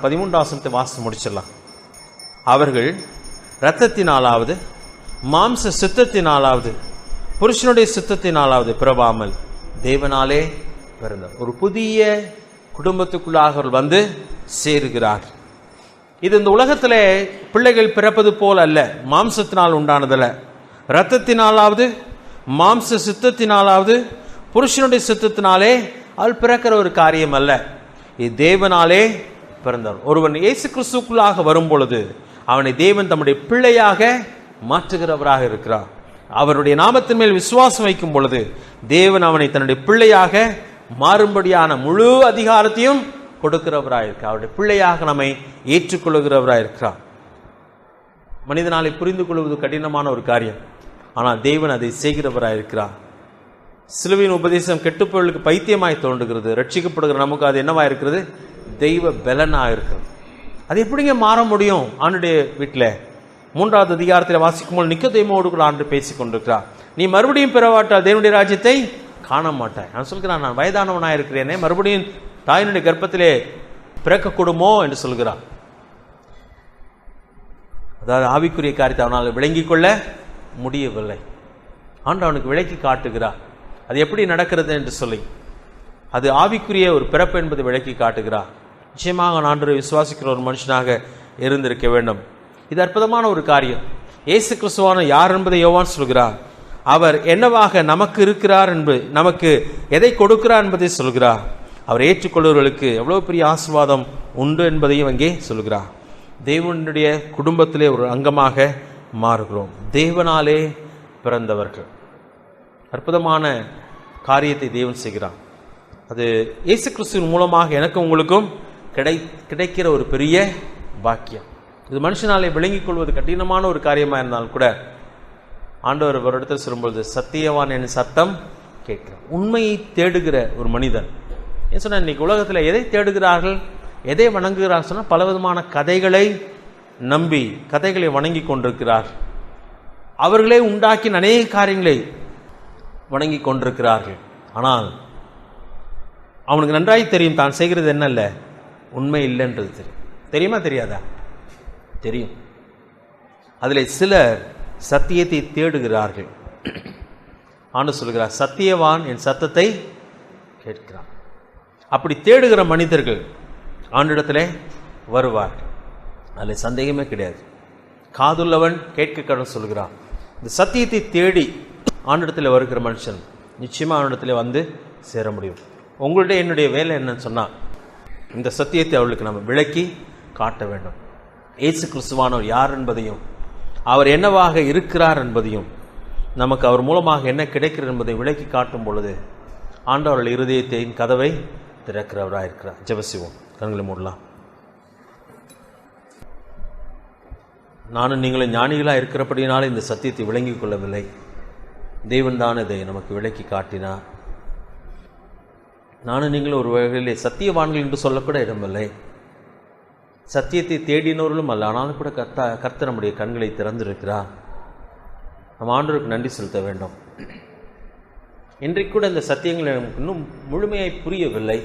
13ஆம் வசனத்தை வாசித்து முடிச்சிடலாம். அவர்கள் இரத்தத்தினாலாவது மாம்ச சித்தத்தினாலாவது புருஷனுடைய சித்தத்தினாலாவது பிறவாமல் தேவனாலே பிறந்தார். ஒரு புதிய குடும்பத்துக்குள்ளாக அவர்கள் வந்து சேருகிறார். இது இந்த உலகத்தில் பிள்ளைகள் பிறப்பது போல் அல்ல, மாம்சத்தினால் உண்டானதல்ல. இரத்தத்தினாலாவது மாம்ச சித்தத்தினாலாவது புருஷனுடைய சித்தத்தினாலே அவள் பிறக்கிற ஒரு காரியம் அல்ல, இது தேவனாலே பிறந்தார். ஒருவன் இயேசு கிறிஸ்துக்குள்ளாக வரும் பொழுது அவனை தேவன் தம்முடைய பிள்ளையாக மாற்றுகிறவராக இருக்கிறார். அவருடைய நாமத்தின் மேல் விசுவாசம் வைக்கும் பொழுது தேவன் அவனை தன்னுடைய பிள்ளையாக மாறும்படியான முழு அதிகாரத்தையும் கொடுக்கிறவராக இருக்கிறார். அவருடைய பிள்ளையாக நம்மை ஏற்றுக்கொள்ளுகிறவராக இருக்கிறார். மனிதனாலே புரிந்து கொள்வது கடினமான ஒரு காரியம், ஆனால் தேவன் அதை செய்கிறவராக இருக்கிறார். சிலுவையின் உபதேசம் கெட்டுப்பொருளுக்கு பைத்தியமாய் தோன்றுகிறது, ரட்சிக்கப்படுகிற நமக்கு அது என்னவா இருக்கிறது, தெய்வ பலனாக இருக்கிறது. அது எப்படிங்க மாற முடியும்? ஆண்டுடைய வீட்டில் 3வது அதிகாரத்தில் வாசிக்கும் போது நிக்கோதேமோடு கூட ஆண்டு பேசிக் கொண்டிருக்கிறார். நீ மறுபடியும் பிறவாட்டால் தேவனுடைய ராஜ்யத்தை காண மாட்டாய். நான் சொல்கிறேன், நான் வயதானவனாக இருக்கிறேனே, மறுபடியும் தாயினுடைய கர்ப்பத்திலே பிறக்கக்கூடுமோ என்று சொல்கிறார். அதாவது ஆவிக்குரிய காரியத்தை அவனால் விளங்கிக் கொள்ள முடியவில்லை. ஆண்டு அவனுக்கு விளக்கி காட்டுகிறார் அது எப்படி நடக்கிறது என்று சொல்லி. அது ஆவிக்குரிய ஒரு பிறப்பு என்பதை விளக்கி காட்டுகிறார். நிச்சயமாக ஆண்டவரை விசுவாசிக்கிற ஒரு மனுஷனாக இருந்திருக்க வேண்டும். இது அற்புதமான ஒரு காரியம். இயேசு கிறிஸ்துவான யார் என்பதை யோவான் சொல்கிறார். அவர் என்னவாக நமக்கு இருக்கிறார் என்பது, நமக்கு எதை கொடுக்கிறார் என்பதை சொல்கிறார். அவர் ஏற்றுக்கொள்வர்களுக்கு எவ்வளவு பெரிய ஆசீர்வாதம் உண்டு என்பதையும் அங்கே சொல்கிறார். தேவனுடைய குடும்பத்திலே ஒரு அங்கமாக மாறுகிறோம். தேவனாலே பிறந்தவர்கள். அற்புதமான காரியத்தை தேவன் செய்கிறார். அது இயேசு கிறிஸ்துவின் மூலமாக எனக்கும் உங்களுக்கும் கிடைக்கிற ஒரு பெரிய பாக்கியம். இது மனுஷனாலே விளங்கிக் கொள்வது கடினமான ஒரு காரியமாக இருந்தாலும் கூட ஆண்டவர் ஒரு இடத்தில் சொல்லும்பொழுது சத்தியவான் என் சத்தம் கேட்கிறார். உண்மையை தேடுகிற ஒரு மனிதன். ஏன் சொன்ன இன்னைக்கு உலகத்தில் எதை தேடுகிறார்கள், எதை வணங்குகிறார்கள் சொன்னால் பலவிதமான கதைகளை நம்பி கதைகளை வணங்கி கொண்டிருக்கிறார். அவர்களே உண்டாக்கின அநேக காரியங்களை வணங்கி கொண்டிருக்கிறார்கள். ஆனால் அவனுக்கு நன்றாய் தெரியும் தான் செய்கிறது என்னல்ல, உண்மை இல்லைன்றது தெரியும். தெரியுமா தெரியாதா? தெரியும். அதில் சிலர் சத்தியத்தை தேடுகிறார்கள். ஆண்டு சொல்கிறார் சத்தியவான் என் சத்தத்தை கேட்கிறான். அப்படி தேடுகிற மனிதர்கள் ஆண்டிடத்திலே வருவார்கள். அதில் சந்தேகமே கிடையாது. காதுள்ளவன் கேட்க கடன் சொல்கிறான். இந்த சத்தியத்தை தேடி ஆண்டிடத்தில் வருகிற மனுஷன் நிச்சயமாக ஆண்டிடத்தில் வந்து சேர முடியும். உங்களுடைய என்னுடைய வேலை என்னன்னு சொன்னால் இந்த சத்தியத்தை அவர்களுக்கு நம்ம விளக்கி காட்ட வேண்டும். இயேசு கிறிஸ்துவானவர் யார் என்பதையும் அவர் என்னவாக இருக்கிறார் என்பதையும் நமக்கு அவர் மூலமாக என்ன கிடைக்கிறது என்பதை விளக்கி காட்டும் பொழுது ஆண்டவர்கள் இருதயத்தின் கதவை திறக்கிறவராக இருக்கிறார். ஜெபசிவோம். கண்களை மூடலாம். நானும் நீங்களும் ஞானிகளாக இருக்கிறபடினால இந்த சத்தியத்தை விளங்கிக் கொள்ளவில்லை. தேவன் தான் இதை நமக்கு விளக்கி காட்டினார். நானும் நீங்களும் ஒரு வகையிலே சத்தியவான்கள் என்று சொல்லக்கூட இடமில்லை. சத்தியத்தை தேடினவர்களும் அல்ல. ஆனாலும் கூட கர்த்தர் நம்முடைய கண்களை திறந்திருக்கிறார். நம்ம ஆண்டவருக்கு நன்றி செலுத்த வேண்டும். இன்றைக்கு கூட இந்த சத்தியங்களை நமக்கு இன்னும் முழுமையாய் புரியவில்லை.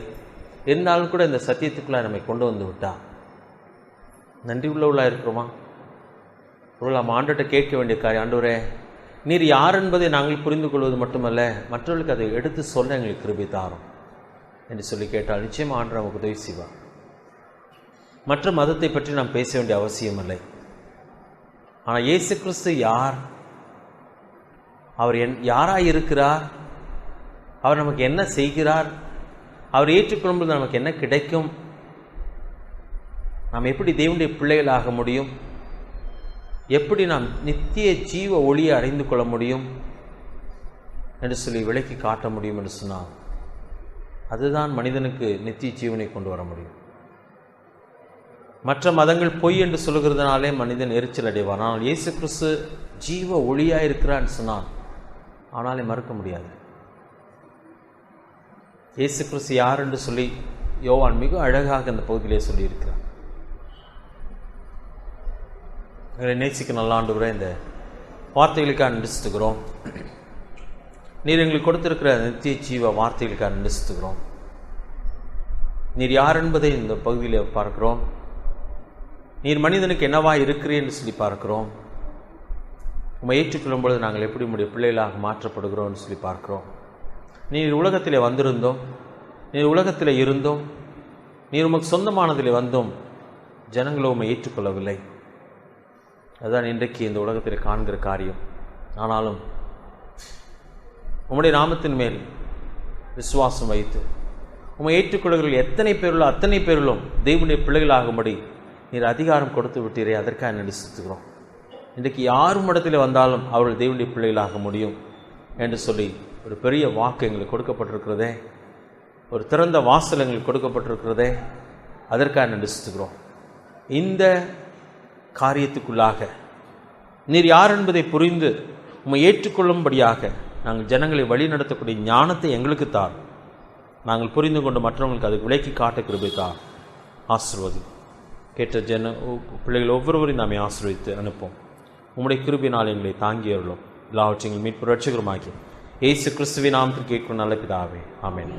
இருந்தாலும் கூட இந்த சத்தியத்துக்குள்ளே நம்மை கொண்டு வந்து விட்டார். நன்றி உள்ளவர்களாக இருக்கிறோமா? நம்ம ஆண்டவர்கிட்ட கேட்க வேண்டிய காரியம், ஆண்டவரே நீர் யார் என்பதை நாங்கள் புரிந்து கொள்வது மட்டுமல்ல, மற்றவர்களுக்கு அதை எடுத்து சொல்ல எங்களுக்கு கிருபை தாரும் என்று சொல்லி கேட்டால் நிச்சயமாக ஆண்டவர் நமக்கு உதவி செய்வார். மற்ற மதத்தை பற்றி நாம் பேச வேண்டிய அவசியம் இல்லை. ஆனால் இயேசு கிறிஸ்து யார், அவர் யாராய் இருக்கிறார், அவர் நமக்கு என்ன செய்கிறார், அவர் ஏற்றுக்கொள்ளும்போது நமக்கு என்ன கிடைக்கும், நாம் எப்படி தேவனுடைய பிள்ளைகளாக முடியும், எப்படி நாம் நித்திய ஜீவ ஒளியை அடைந்து கொள்ள முடியும் என்று சொல்லி விளக்கி காட்ட முடியும் என்று சொன்னார். அதுதான் மனிதனுக்கு நித்திய ஜீவனை கொண்டு வர முடியும். மற்ற மதங்கள் பொய் என்று சொல்லுகிறதுனாலே மனிதன் எரிச்சல் அடைவான். ஆனால் இயேசு கிறிஸ்து ஜீவ ஒளியாக இருக்கிறான்னு சொன்னான். ஆனாலே மறுக்க முடியாது. இயேசு கிறிஸ்து யார் என்று சொல்லி யோவான் மிக அழகாக அந்த பகுதியிலே சொல்லியிருக்கிறார். எங்களை நேசிக்க நல்ல ஆண்டவரே, இந்த வார்த்தைகளுக்காக நடிச்சுக்கிறோம். நீர் எங்களுக்கு கொடுத்திருக்கிற நித்திய ஜீவ வார்த்தைகளுக்காக நடிச்சுக்கிறோம். நீர் யார் என்பதை இந்த பகுதியில் பார்க்கிறோம். நீர் மனிதனுக்கு என்னவா இருக்கிறீர் என்று சொல்லி பார்க்கிறோம். உம்மை ஏற்றுக்கொள்ளும் பொழுது நாங்கள் எப்படி உம்முடைய பிள்ளைகளாக மாற்றப்படுகிறோம் என்று சொல்லி பார்க்கிறோம். நீர் உலகத்திலே வந்திருந்தோம், நீர் உலகத்தில் இருந்தோம், நீர் உமக்கு சொந்தமானதிலே வந்தோம். ஜனங்களை உம்மை ஏற்றுக்கொள்ளவில்லை. அதுதான் இன்றைக்கு இந்த உலகத்தில் காண்கிற காரியம். ஆனாலும் உம்முடைய நாமத்தின் மேல் விசுவாசம் வைத்து உம்மை ஏற்றுக்கொள்கிறவர்கள் எத்தனை பேருள்ள அத்தனை பேர்களும் தேவனுடைய பிள்ளைகளாகும்படி நீர் அதிகாரம் கொடுத்து விட்டீரே, அதற்காக நடிச்சுக்கிறோம். இன்றைக்கு யாரும் இடத்துல வந்தாலும் அவர்கள் தேவனுடைய பிள்ளைகளாக முடியும் என்று சொல்லி ஒரு பெரிய வாக்கு எங்களுக்கு கொடுக்கப்பட்டிருக்கிறதே, ஒரு திறந்த வாசல் எங்களுக்கு கொடுக்கப்பட்டிருக்கிறதே, அதற்காக நடிச்சுக்கிறோம். இந்த காரியத்துக்குள்ளாக நீர் யார் என்பதை புரிந்து உம்மை ஏற்றுக்கொள்ளும்படியாக நாங்கள் ஜனங்களை வழி நடத்தக்கூடிய ஞானத்தை எங்களுக்கு தார். நாங்கள் புரிந்து கொண்டு மற்றவங்களுக்கு அதை விளக்கி காட்ட கிருபை தார். ஆசீர்வதி. கேட்ட பிள்ளைகள் ஒவ்வொருவரையும் நாமே ஆசீர்வதித்து அனுப்போம். உம்முடைய கிருபையினால் எங்களை தாங்கியவர்களும் எல்லாவற்றையும் மீட்பு ரட்சகருமாக்கி இயேசு கிறிஸ்துவின் நாமத்தில் கேட்கும் நல்ல பிதாவே, ஆமென்.